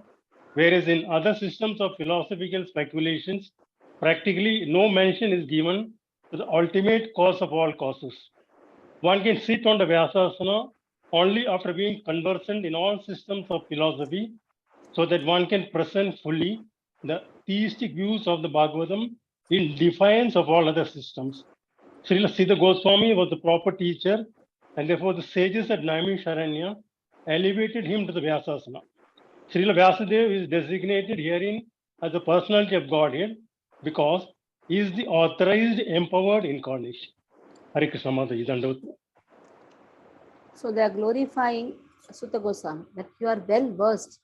whereas in other systems of philosophical speculations, practically no mention is given to the ultimate cause of all causes. One can sit on the Vyasasana only after being conversant in all systems of philosophy, so that one can present fully the theistic views of the Bhagavatam in defiance of all other systems. Srila Siddha Goswami was the proper teacher, and therefore the sages at Naimisharanya elevated him to the Vyasasana. Srila Vyasadeva is designated herein as the personality of Godhead because he is the authorized, empowered incarnation. Hare Krishna Mataji Dandavata. So they are glorifying Sutta Goswami, that you are well versed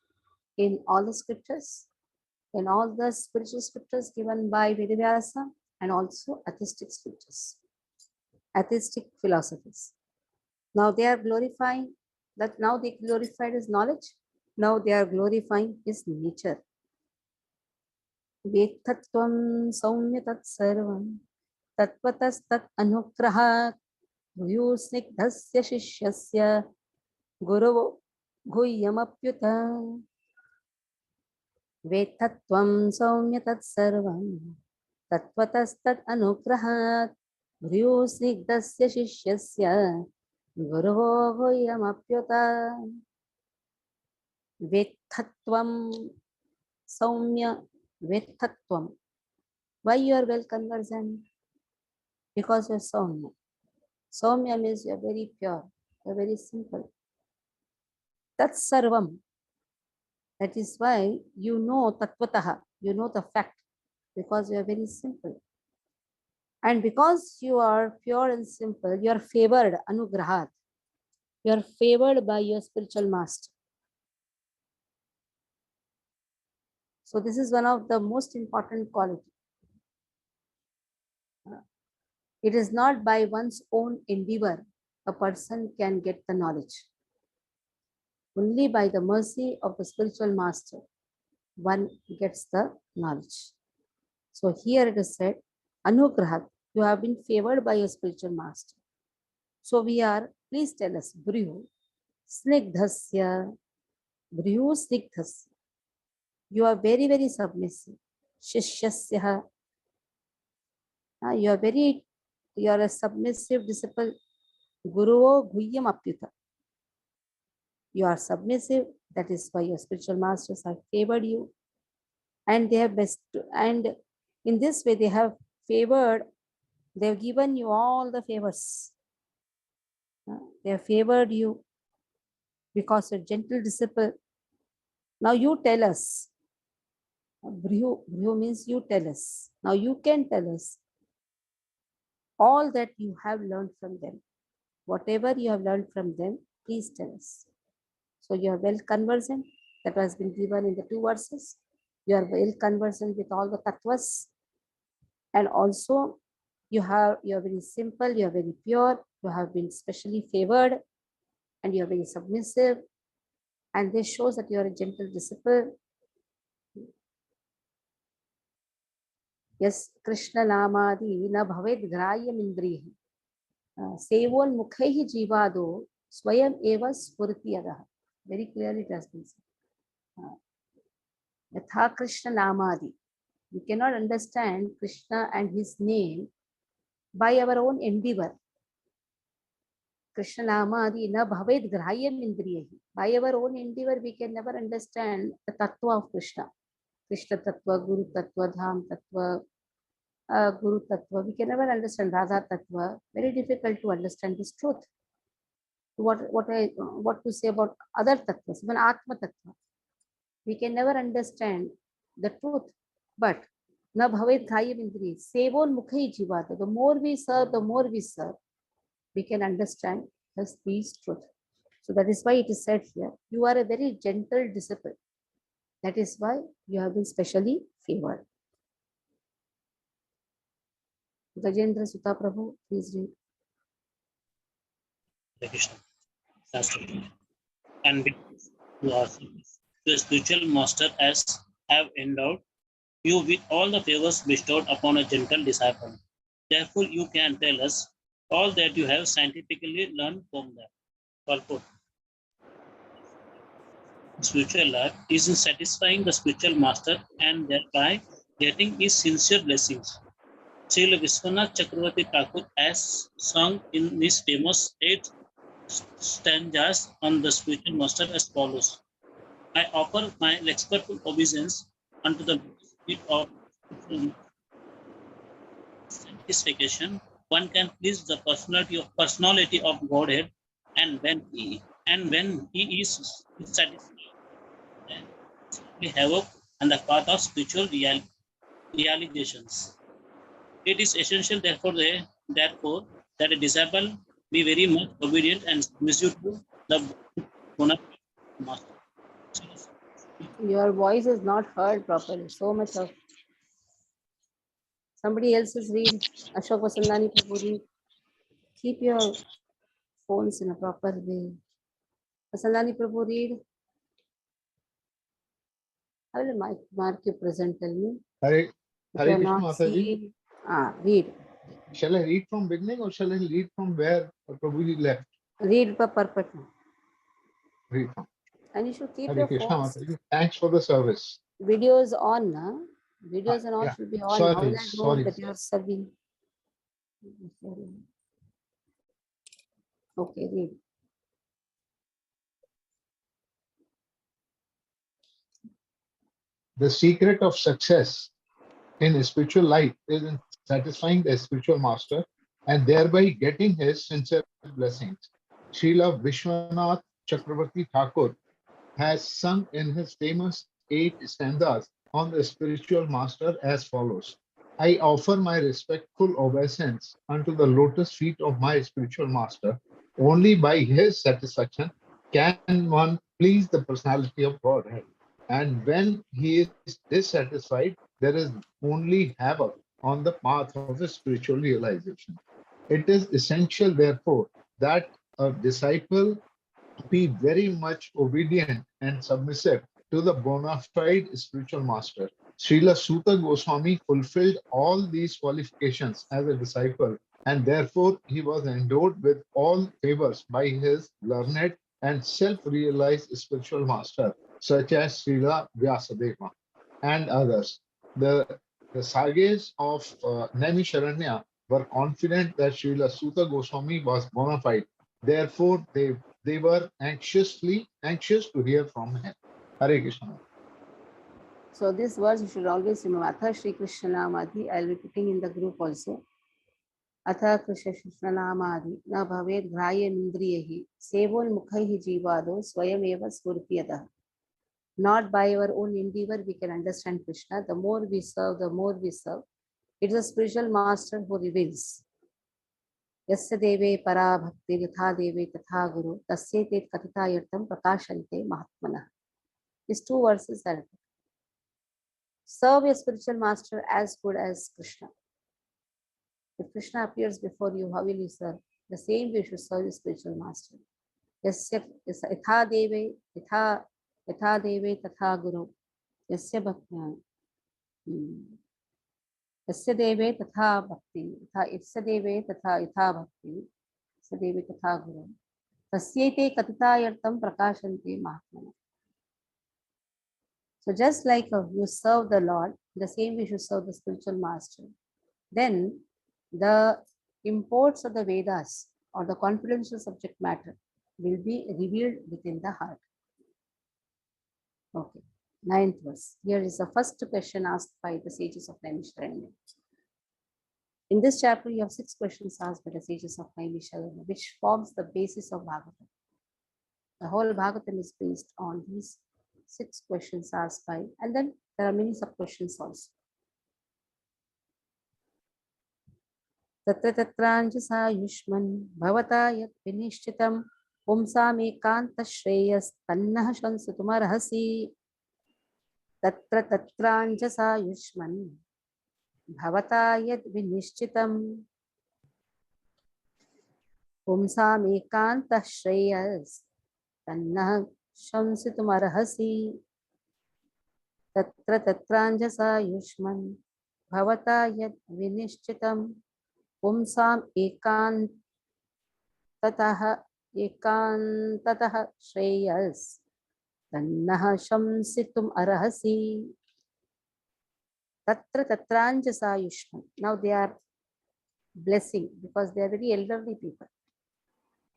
in all the scriptures, in all the spiritual scriptures given by Vedavyasa, and also atheistic scriptures, atheistic philosophies. Now they are glorifying that. Now they glorified his knowledge. Now they are glorifying his nature. Vettatvam saumya tat sarvam tatvatastat anugrahat भूयोस्निग्धस्य शिष्यस्य गुरवो गुह्यमप्युत वेत्तत्वं सौम्य तत्सर्वं तत्त्वतस्तत् अनुग्रहात् भूयोस्निग्धस्य शिष्यस्य गुरवो गुह्यमप्युत वेत्तत्वं सौम्य वेत्तत्वं. Why you are well conversant? Because you are saumya. Saumya means you are very pure, you are very simple. That's sarvam. That is why you know tattvataha, you know the fact, because you are very simple. And because you are pure and simple, you are favored, anugrahat. You are favored by your spiritual master. So this is one of the most important qualities. It is not by one's own endeavor a person can get the knowledge. Only by the mercy of the spiritual master one gets the knowledge. So here it is said, anugrahat, you have been favored by your spiritual master. So we are, please tell us, Bryu, Snigdhasya, Bryu Snigdhasya. You are very, very submissive. Shishyasya, you are a submissive disciple. Guruo Guhyam Apyuta. You are submissive, that is why your spiritual masters have favored you. And they have and in this way they have favored, they have given you all the favors. They have favored you because you're gentle disciple. Now you tell us. Bryu means you tell us. Now you can tell us all that you have learned from them. Whatever you have learned from them, please tell us. So you are well conversant. That has been given in the 2 verses. You are well conversant with all the tattvas. And also you are very simple, you are very pure, you have been specially favored, and you are very submissive. And this shows that you are a gentle disciple. Yes, Krishna Namadi na bhaved grayam indrihi. Sevon mukhehi jivado swayam eva spurti adaha. Very clearly it has been said. Yatha Krishna Namadi. We cannot understand Krishna and his name by our own endeavor. Krishna Namadi na bhaved grayam indrihi. By our own endeavor, we can never understand the tattva of Krishna. Krishna tattva, Guru tattva, Dham tattva, Guru tattva. We can never understand Radha tattva. Very difficult to understand this truth. What to say about other tattvas, even Atma tattva. We can never understand the truth. But na bhaved grayam indrihi. Sevon mukhai jivata. The more we serve, we can understand these truth. So that is why it is said here, you are a very gentle disciple. That is why you have been specially favored. Gajendra Sutta Prabhu, please read. And the spiritual master as have endowed you with all the favors bestowed upon a gentle disciple. Therefore, you can tell us all that you have scientifically learned from them. Purport. Spiritual life is in satisfying the spiritual master and thereby getting his sincere blessings. Srila Vishwanath Chakravarti Thakur has sung in his famous 8 stanzas on the spiritual master as follows. I offer my respectful obeisance unto the feet of satisfaction. One can please the personality of Godhead, and when he is satisfied, then we have hope on the path of spiritual realizations. It is essential, therefore, that a disciple be very much obedient and submissive to the master. Your voice is not heard properly. So much of somebody else's read. Ashok Vasandani Prabhu read. Keep your phones in a proper way. Vasandani Prabhu, read. I will mark you present, tell me. Hare, If Hare you are Krishna not Mataji. seeing, read. Shall I read from beginning or shall I read from where Prabhuji left? Read the purport. Read from. And you should keep Hare your Krishna phones. Mataji. Thanks for the service. Videos on, na? Videos and all Yeah. should be on. How Sorry, will I know sorry. that you are serving? Okay, read. The secret of success in spiritual life is in satisfying the spiritual master and thereby getting his sincere blessings. Srila Vishwanath Chakravarti Thakur has sung in his famous 8 stanzas on the spiritual master as follows. I offer my respectful obeisance unto the lotus feet of my spiritual master. Only by his satisfaction can one please the personality of Godhead. And when he is dissatisfied, there is only havoc on the path of his spiritual realization. It is essential, therefore, that a disciple be very much obedient and submissive to the bona fide spiritual master. Srila Suta Goswami fulfilled all these qualifications as a disciple, and therefore he was endowed with all favors by his learned and self-realized spiritual master, such as Srila Vyasadeva and others. The sages of Naimisharanya were confident that Srila Suta Goswami was bona fide. Therefore, they were anxious to hear from him. Hare Krishna. So these words you should always remember. Atha Shri Krishna Namadhi. I will be putting in the group also. Atha Krishna Namadhi. Na bhaved graya nindriyahi. Sevon mukhaihi jivado. Swayameva spurpiyada. Not by our own endeavor we can understand Krishna. The more we serve, the more we serve. It is a spiritual master who reveals. Yasya deve para bhakti yatha deve tatha guru. Tasye te katita yartam prakashante mahatmana. These 2 verses are. Serve your spiritual master as good as Krishna. If Krishna appears before you, how will you serve? The same way you should serve your spiritual master. Yatha deve tatha guru. Yasya bhakti. Yasya deve tatha bhakti. Yasya deve tatha yatha bhakti. Yasya deve tatha guru. Tasyete katitayartam prakashante mahatmana. So just like you serve the Lord, the same way you should serve the spiritual master. Then the imports of the Vedas or the confidential subject matter will be revealed within the heart. Okay, 9th verse. Here is the first question asked by the sages of Naimisharanya. In this chapter, you have 6 questions asked by the sages of Naimisharanya, which forms the basis of Bhagavatam. The whole Bhagavatam is based on these 6 questions asked by, and then there are many sub-questions also. Tatra tatranjasa yushman bhavata yat vinishchitam pumsam ekanta shreyas tannah shansutumarhasi. Tatra tatranjasa yushman bhavata yat vinishchitam pumsam ekanta shreyas tannah shansutumarhasi. Tatra tatranjasa yushman bhavata yat vinishchitam pumsam ekantatah shreyas tannah shamsitum arhasi. Tatra tatranjasa yushman. Now they are blessing because they are very elderly people.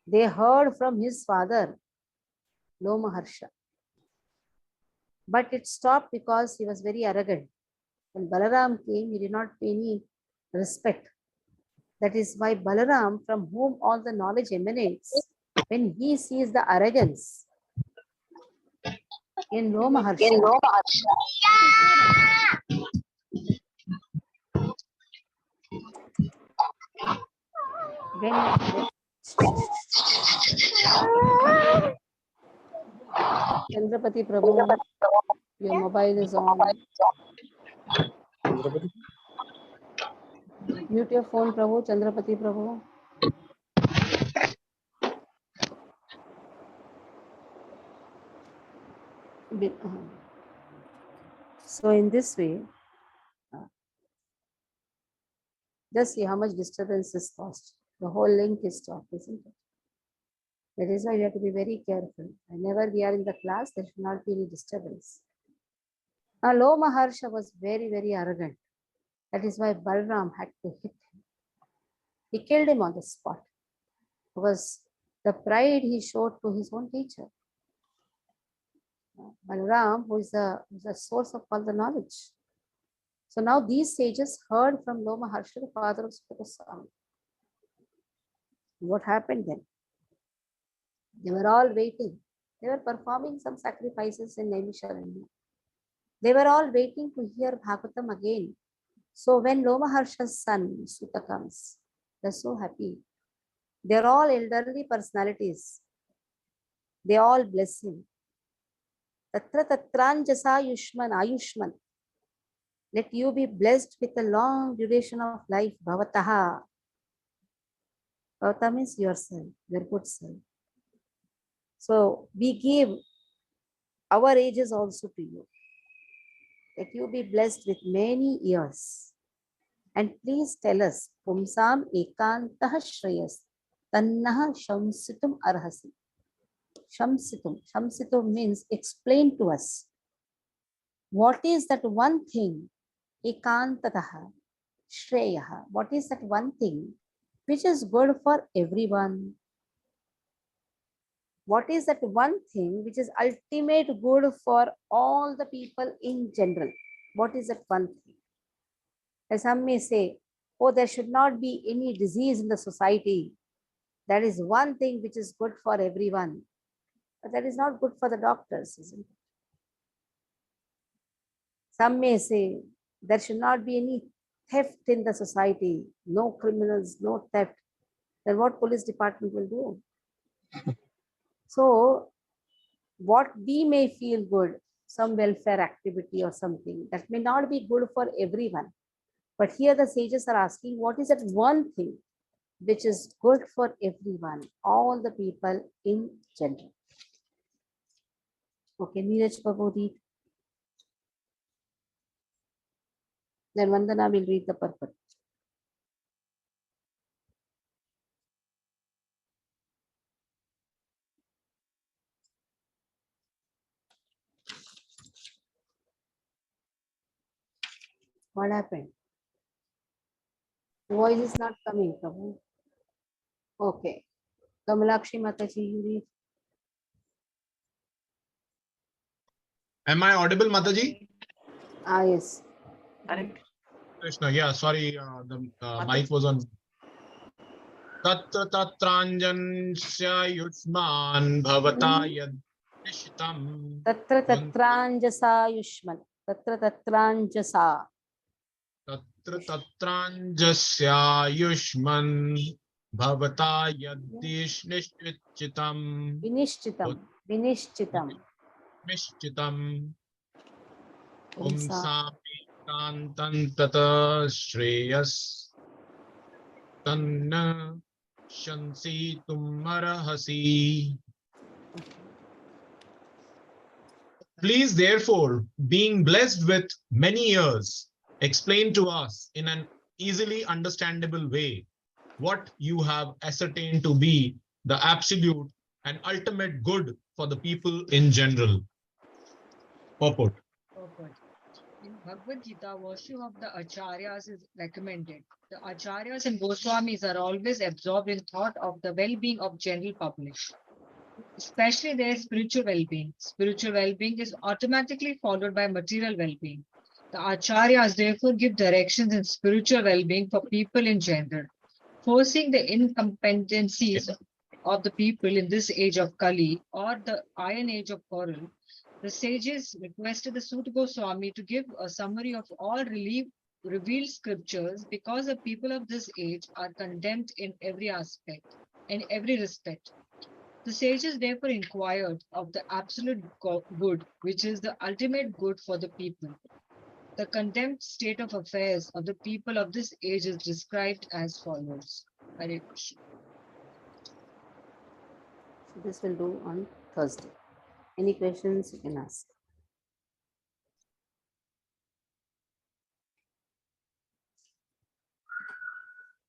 They heard from his father, Lomaharsha. But it stopped because he was very arrogant. When Balaram came, he did not pay any respect. That is why Balaram, from whom all the knowledge emanates, when he sees the arrogance in Lomaharsha, Chandrapati Prabhu, your mobile is on. Mute your phone, Prabhu. Chandrapati Prabhu. So in this way, just see how much disturbance is caused. The whole link is stopped, isn't it? That is why we have to be very careful. Whenever we are in the class, there should not be any disturbance. Now, Lo Maharsha was very, very arrogant. That is why Balram had to hit him. He killed him on the spot because the pride he showed to his own teacher. Balram, who is the source of all the knowledge. So now these sages heard from Lo Maharsha, the father of Sutta Goswami. What happened then? They were all waiting. They were performing some sacrifices in Naimisharanya. They were all waiting to hear Bhagavatam again. So when Lo Maharsha's son, Sutta, comes, they're so happy. They're all elderly personalities. They all bless him. Tatra tatranjasa Ayushman. Let you be blessed with a long duration of life. Bhavataha. Bhavata means yourself, your good self. So we give our ages also to you. Let you be blessed with many years. And please tell us, Pumsam ekantah shreyas, tannaha shamsitum arhasi. Shamsitum means explain to us. What is that one thing, ekantataha, shreyaha, what is that one thing which is good for everyone? What is that one thing which is ultimate good for all the people in general? What is that one thing? As some may say, oh, there should not be any disease in the society. That is one thing which is good for everyone. But that is not good for the doctors, isn't it? Some may say there should not be any theft in the society, no criminals, no theft. Then what police department will do? So what we may feel good, some welfare activity or something, that may not be good for everyone. But here the sages are asking, what is that one thing which is good for everyone, all the people in general? Okay, Neeraj Babu, read. Then Vandana will read the purport. What happened? Voice is not coming, Prabhu. Okay. Kamalakshi Mataji, you read. Am I audible, Mataji? Ah, yes. Krishna, yeah, sorry, the mic was on. Tatra tatranjansya yushman bhavata yadishtam. Tatra tatranjasa Yushman. Tatra tatranjasa. Tatra tatranjasya yushman bhavata yadishnichitam. Vinishchitam. Nishchitam. Pumsa. Pumsam tata shreyas tanna shansi tumarahasi. Please, therefore, being blessed with many years, explain to us in an easily understandable way what you have ascertained to be the absolute and ultimate good for the people in general. Purport. In Bhagavad Gita, worship of the Acharyas is recommended. The Acharyas and Goswamis are always absorbed in thought of the well-being of general public, especially their spiritual well-being. Spiritual well-being is automatically followed by material well-being. The Acharyas therefore give directions in spiritual well-being for people in general, forcing the incompetencies of the people in this age of Kali or the Iron Age of Coral. The sages requested the Sutta Goswami to give a summary of all revealed scriptures because the people of this age are condemned in every aspect, in every respect. The sages therefore inquired of the absolute good, which is the ultimate good for the people. The condemned state of affairs of the people of this age is described as follows. Hare Krishna. So this will do on Thursday. Any questions you can ask.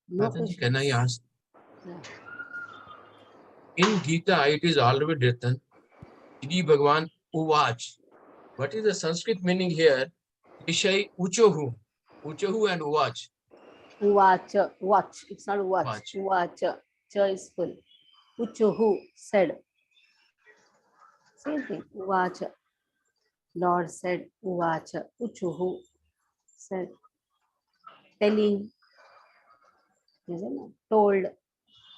No Mataji, question. can I ask? Yeah. In Gita, it is already written, Shri Bhagavan Uvach. What is the Sanskrit meaning here? Ishay Uchohu. Uchohu and Uvach. Uvacha, watch. It's not watch. Watch. Uvacha. Cha is full. Uchuhu said. Same thing. Uvacha. Lord said. Uvacha. Uchuhu said. Telling. Isn't it? Told.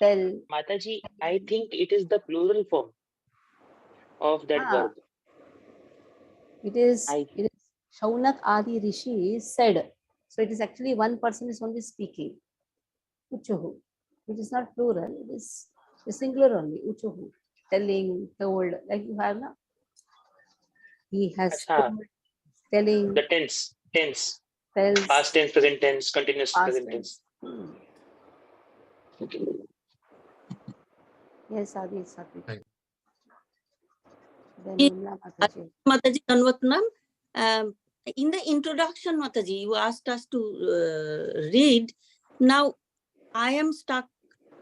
Tell. Mataji, I think it is the plural form of that Ah, verb. it is I Shaunak Adi Rishi said. So it is actually one person is only speaking. Uchuhu. It is not plural. It is a singular only. Uchuhu. Telling, told. Like you have now. He has Acha, told, telling, the tense, tells, past tense, present tense, continuous past present tense. tense. Yes, Adi, Sati. Thank Then Yes. Nimla Mataji. Mataji Kanvatnam, in the introduction, Mataji, you asked us to read. Now, I am stuck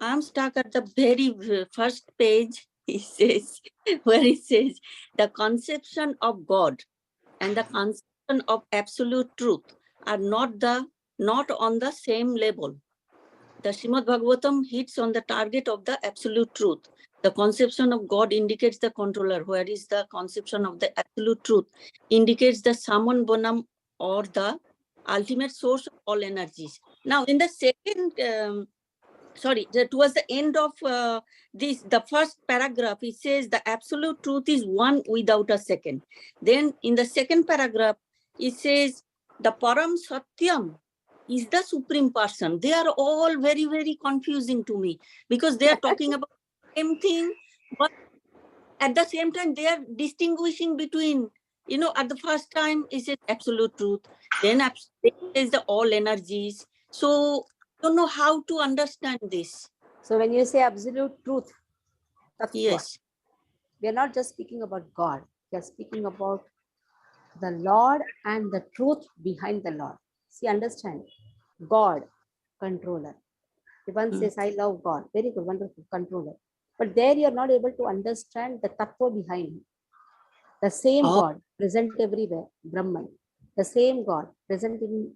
at the very first page. He says, where it says, the conception of God and the conception of absolute truth are not on the same level. The Srimad Bhagavatam hits on the target of the absolute truth. The conception of God indicates the controller, whereas the conception of the absolute truth indicates the Saman Bonam, or the ultimate source of all energies. Now, in the second, towards the end of the first paragraph, it says the absolute truth is one without a second. Then in the second paragraph, it says the Param Satyam is the supreme person. They are all very, very confusing to me, because they are talking about the same thing, but at the same time, they are distinguishing between, at the first time, it says absolute truth, then it says the all energies. So I don't know how to understand this. So when you say absolute truth, tattva, Yes. we are not just speaking about God. We are speaking about the Lord and the truth behind the Lord. See, understand. God, controller. The one says, I love God. Very good, wonderful, controller. But there you are not able to understand the tattva behind him. The same God present everywhere, Brahman. The same God present in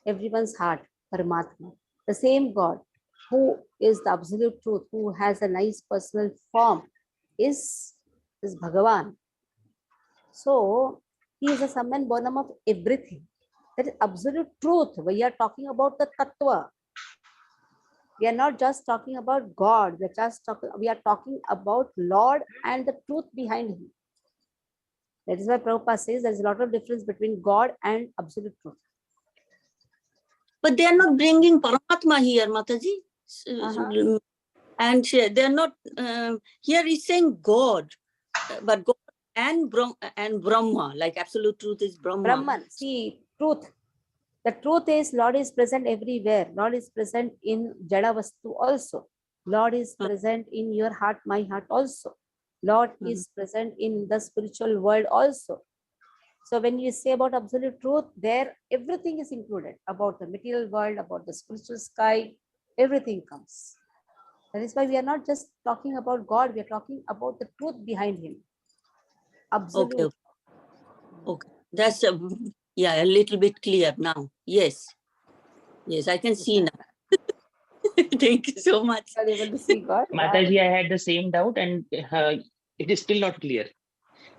everyone's heart, Paramatma. The same God who is the absolute truth, who has a nice personal form, is Bhagavan. So he is a Saman Bonam of everything. That is absolute truth. We are talking about the tattva. We are not just talking about God. We are talking about Lord and the truth behind him. That is why Prabhupada says there is a lot of difference between God and absolute truth. But they are not bringing Paramatma here, Mataji. And they are not, here is saying God, but God and Brahma, like absolute truth is Brahma. Brahman, see, truth. The truth is Lord is present everywhere. Lord is present in Jada Vastu also. Lord is present in your heart, my heart also. Lord is present in the spiritual world also. So when you say about absolute truth, there everything is included, about the material world, about the spiritual sky, everything comes. That is why we are not just talking about God, we are talking about the truth behind him. Absolute. Okay. That's a little bit clear now. Yes, I can see now. Thank you so much. Are able to see God? Mataji, I had the same doubt, and it is still not clear.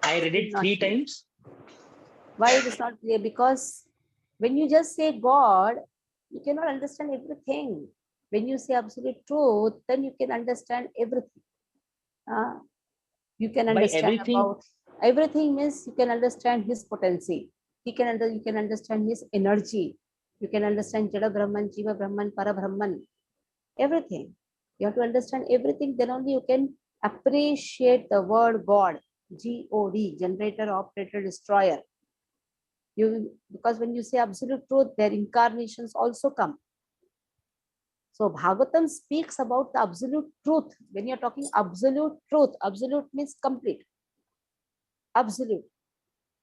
I read it 3 times. Why it is not clear? Because when you just say God, you cannot understand everything. When you say absolute truth, then you can understand everything. You can understand about everything means you can understand his potency. You can understand his energy. You can understand Jada Brahman, Jiva Brahman, Para Brahman. Everything. You have to understand everything. Then only you can appreciate the word God. G-O-D, generator, operator, destroyer. Because when you say absolute truth, their incarnations also come. So Bhagavatam speaks about the absolute truth. When you're talking absolute truth, absolute means complete. Absolute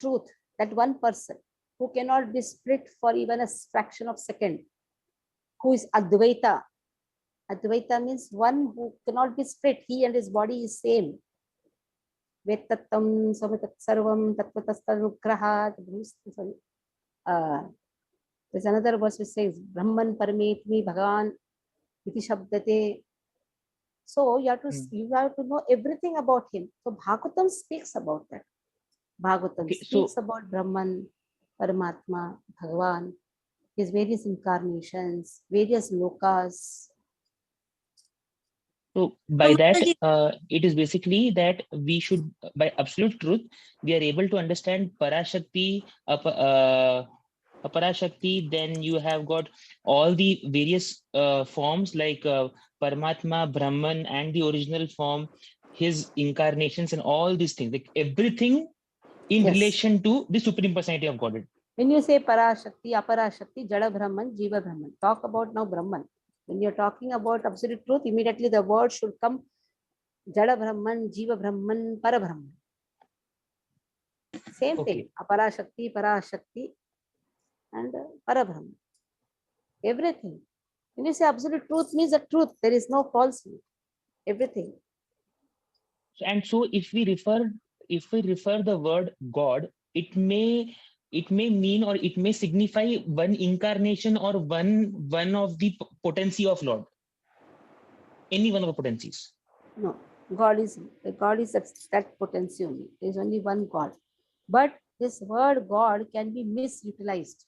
truth, that one person who cannot be split for even a fraction of a second, who is Advaita, Advaita means one who cannot be split. He and his body is same. Vetattam samitat sarvam tattvatastarnugrahat. Sorry. There's another verse which says Brahman Parametmi Bhagavan Iti Shabdate. So you have to know everything about him. So Bhagavatam speaks about that. Bhagavatam Okay, speaks so about Brahman, Paramatma, Bhagavan, his various incarnations, various lokas. So by that, Mataji, it is basically that we should, by absolute truth, we are able to understand Parashakti, Aparashakti. Then you have got all the various forms like Paramatma, Brahman, and the original form, his incarnations, and all these things, like everything in Yes. relation to the Supreme Personality of Godhead. When you say Parashakti, Aparashakti, Jada Brahman, Jiva Brahman, talk about now Brahman. When you're talking about absolute truth, immediately the word should come Jada Brahman, Jiva Brahman, Para Brahman. Same thing, Aparashakti, Parashakti, and Para Brahman. Everything. When you say absolute truth, means the truth. There is no falsehood. Everything. And so if we refer the word God, it may mean, or it may signify one incarnation or one of the potency of Lord. Any one of the potencies. No, God is that potency only. There is only one God. But this word God can be misutilized.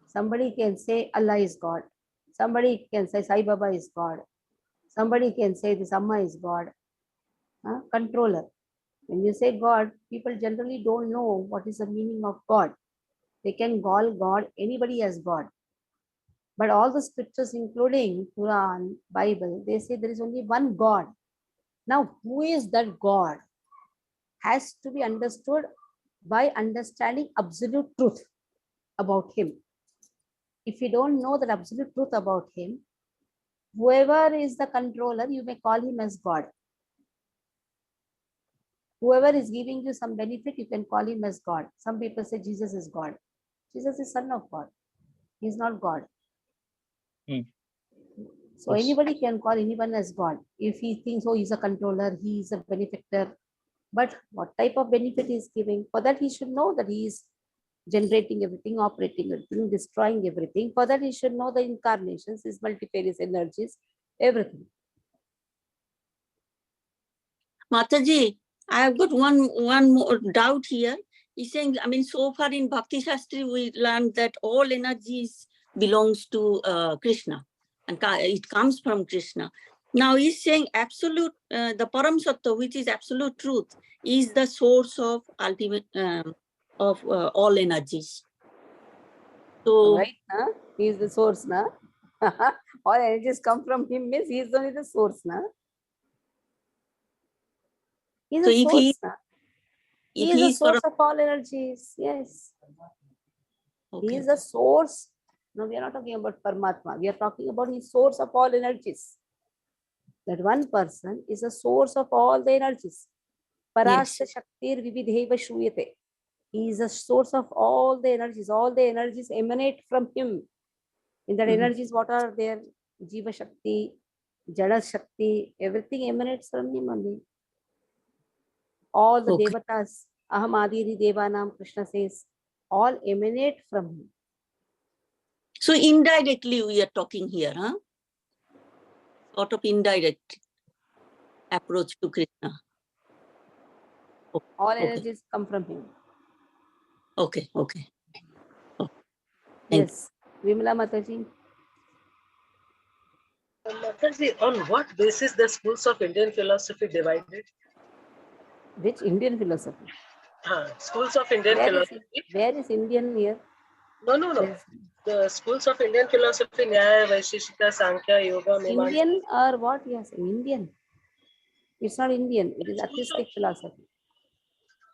Somebody can say Allah is God. Somebody can say Sai Baba is God. Somebody can say this Amma is God. Controller. When you say God, people generally don't know what is the meaning of God. They can call God anybody as God. But all the scriptures, including Quran, Bible, they say there is only one God. Now, who is that God? Has to be understood by understanding absolute truth about him. If you don't know that absolute truth about him, whoever is the controller, you may call him as God. Whoever is giving you some benefit, you can call him as God. Some people say Jesus is God. Jesus is son of God. He is not God. So anybody can call anyone as God. If he thinks, oh, he's a controller, he is a benefactor. But what type of benefit he is giving? For that, he should know that he is generating everything, operating everything, destroying everything. For that, he should know the incarnations, his multifarious energies, everything. Mataji, I have got one more doubt here. He's saying, I mean, so far in Bhakti Shastri, we learned that all energies belongs to Krishna, and it comes from Krishna. Now he's saying absolute, the Param Sattva, which is absolute truth, is the source of ultimate of all energies. So right, huh? He is the source, na? All energies come from him, means he is only the source, na? He is so a if source, na? He is the is source of all energies. Yes. Okay. He is the source. No, we are not talking about Paramatma. We are talking about his source of all energies. That one person is the source of all the energies. Parasya Shaktir Vividheva Shuyate. He is the source of all the energies. All the energies emanate from him. In that energies, what are there? Jiva Shakti, Jada Shakti, everything emanates from him only. All the devatas, Aham Adiri Devanam, Krishna says, all emanate from him. So indirectly we are talking here, huh? Sort of indirect approach to Krishna. All energies come from him. Okay. Yes. Vimala Mataji. Mataji, on what basis the schools of Indian philosophy divided? Which Indian philosophy? Schools of Indian philosophy. Where is Indian here? No. The schools of Indian philosophy, Nyaya, Vaisheshika, Sankhya, Yoga, Mimamsa. Indian or what? Yes, Indian. It's not Indian. It is atheistic philosophy.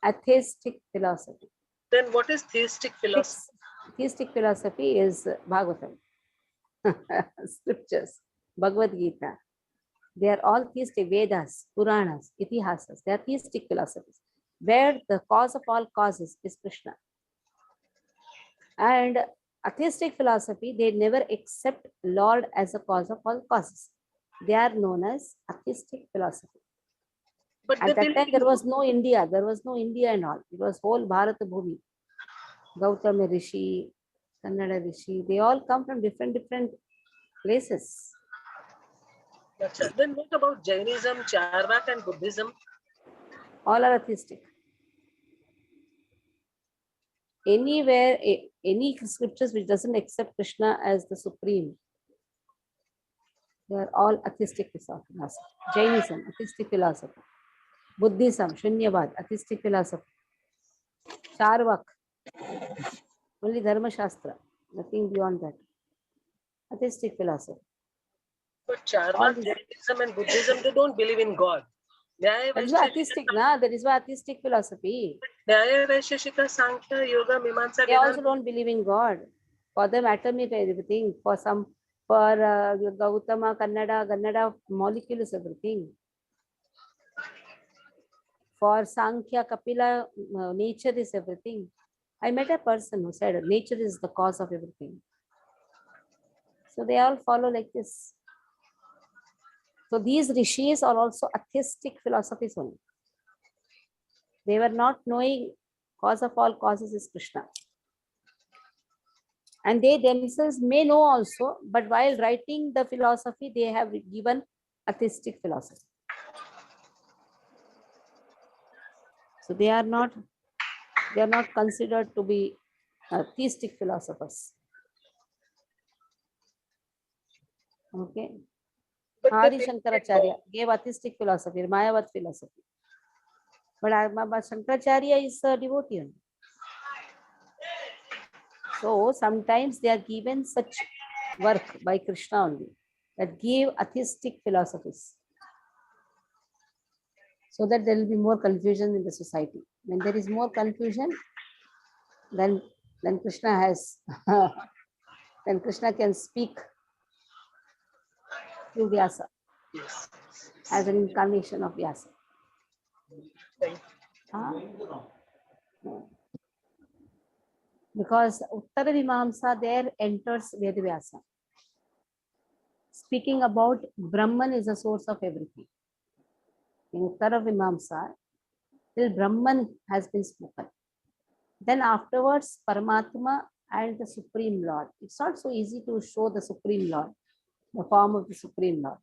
Atheistic philosophy. Then what is theistic philosophy? Theistic philosophy is Bhagavatam. Scriptures, Bhagavad Gita. They are all theistic. Vedas, Puranas, Itihasas. They are theistic philosophies, where the cause of all causes is Krishna. And atheistic philosophy, they never accept Lord as a cause of all causes. They are known as atheistic philosophy. But they At that believe time, there in was no India. There was no India and all. It was whole Bharat Bhumi. Gautama Rishi, Kannada Rishi, they all come from different places. Acha. Then what about Jainism, Charvak, and Buddhism? All are atheistic. Anywhere, any scriptures which doesn't accept Krishna as the supreme, they are all atheistic philosophy. Jainism, atheistic philosophy. Buddhism, Shunyavad, atheistic philosophy. Charvak, only Dharma Shastra, nothing beyond that. Atheistic philosophy. But Charvak, All these- Jainism, and Buddhism, they don't believe in God. Nyaya, That is why Vaisheshika, atheistic, na? That is why atheistic philosophy. Nyaya, Vaisheshika, Sankhya, Yoga, Mimamsa, They also Vedanta. don't believe in God. For them, atom is everything. For Gautama, Kannada molecule is everything. For Sankhya, Kapila, nature is everything. I met a person who said nature is the cause of everything. So they all follow like this. So these rishis are also atheistic philosophies only. They were not knowing cause of all causes is Krishna. And they themselves may know also, but while writing the philosophy, they have given atheistic philosophy. So they are not considered to be theistic philosophers. Okay. But Adi they Shankaracharya gave atheistic philosophy, Mayavad philosophy. But Shankaracharya is a devotee. So sometimes they are given such work by Krishna only that give atheistic philosophies, so that there will be more confusion in the society. When there is more confusion, then Krishna has then Krishna can speak through Vyasa as an incarnation of Vyasa. Because Uttara Vimamsa there enters Vedvyasa, speaking about Brahman is the source of everything. In Uttara Vimamsa, till Brahman has been spoken. Then afterwards, Paramatma and the Supreme Lord. It's not so easy to show the Supreme Lord, the form of the Supreme Lord.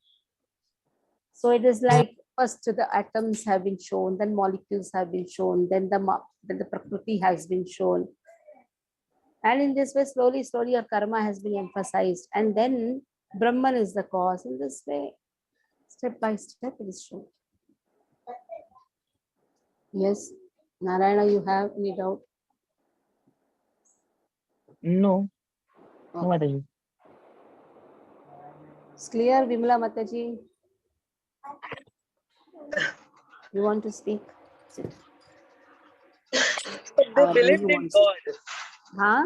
So it is like first the atoms have been shown, then molecules have been shown, then the Prakriti has been shown. And in this way, slowly your karma has been emphasized. And then Brahman is the cause. In this way, step by step, it is shown. Yes, Narayana, you have any doubt? No. No, Okay. Mataji. It's clear, Vimala Mataji? You want to speak? Sit. But they Our believed Guru in wants- God. Huh?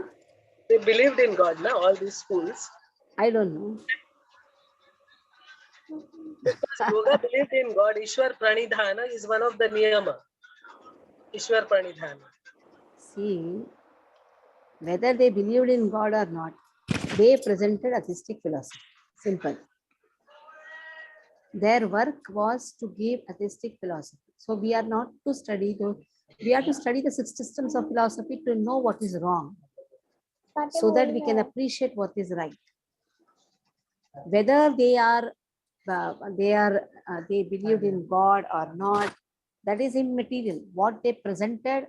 They believed in God, now all these schools. I don't know. Because yoga believed in God. Ishwar Pranidhana is one of the niyama. Ishwar Pranidhana. See, whether they believed in God or not, they presented atheistic philosophy. Simple. Their work was to give atheistic philosophy. So we are not to study those. We are to study the six systems of philosophy to know what is wrong, so that we can appreciate what is right. Whether they believed in God or not, that is immaterial. What they presented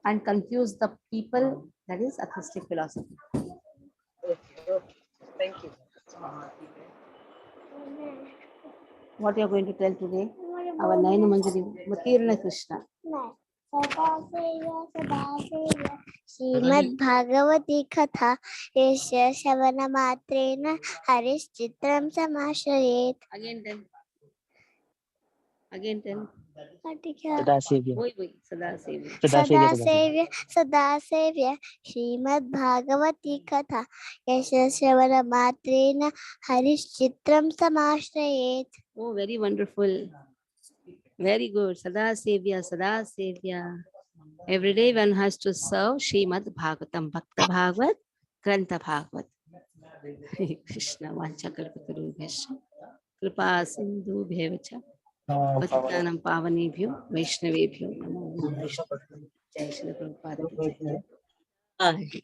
and confused the people, that is atheistic philosophy. Okay. Thank you. What you are going to tell today? Our Nayana Manjari, Matirna Krishna. Shrimad भागवती कथा यस्य श्रवणमात्रेण हरिश्चित्रं समाश्रयेत्. Again tell. Sada Sevya. Sada Sevya. सदा सेव्य श्रीमद् भागवती कथा यस्य श्रवणमात्रेण हरिश्चित्रं समाश्रयेत्. Oh, very wonderful. Very good. Sada Sevya. Every day one has to serve Srimad Bhagavatam, Bhakta Bhagavat, Grantha Bhagavat. Krishna Vanchakalpatarubhyascha कृपा सिन्धुभ्येव च पतितानां पावनेभ्यो वैष्णवेभ्यो नमो वैष्णव। जय श्री प्रभुपाद की जय। Bye.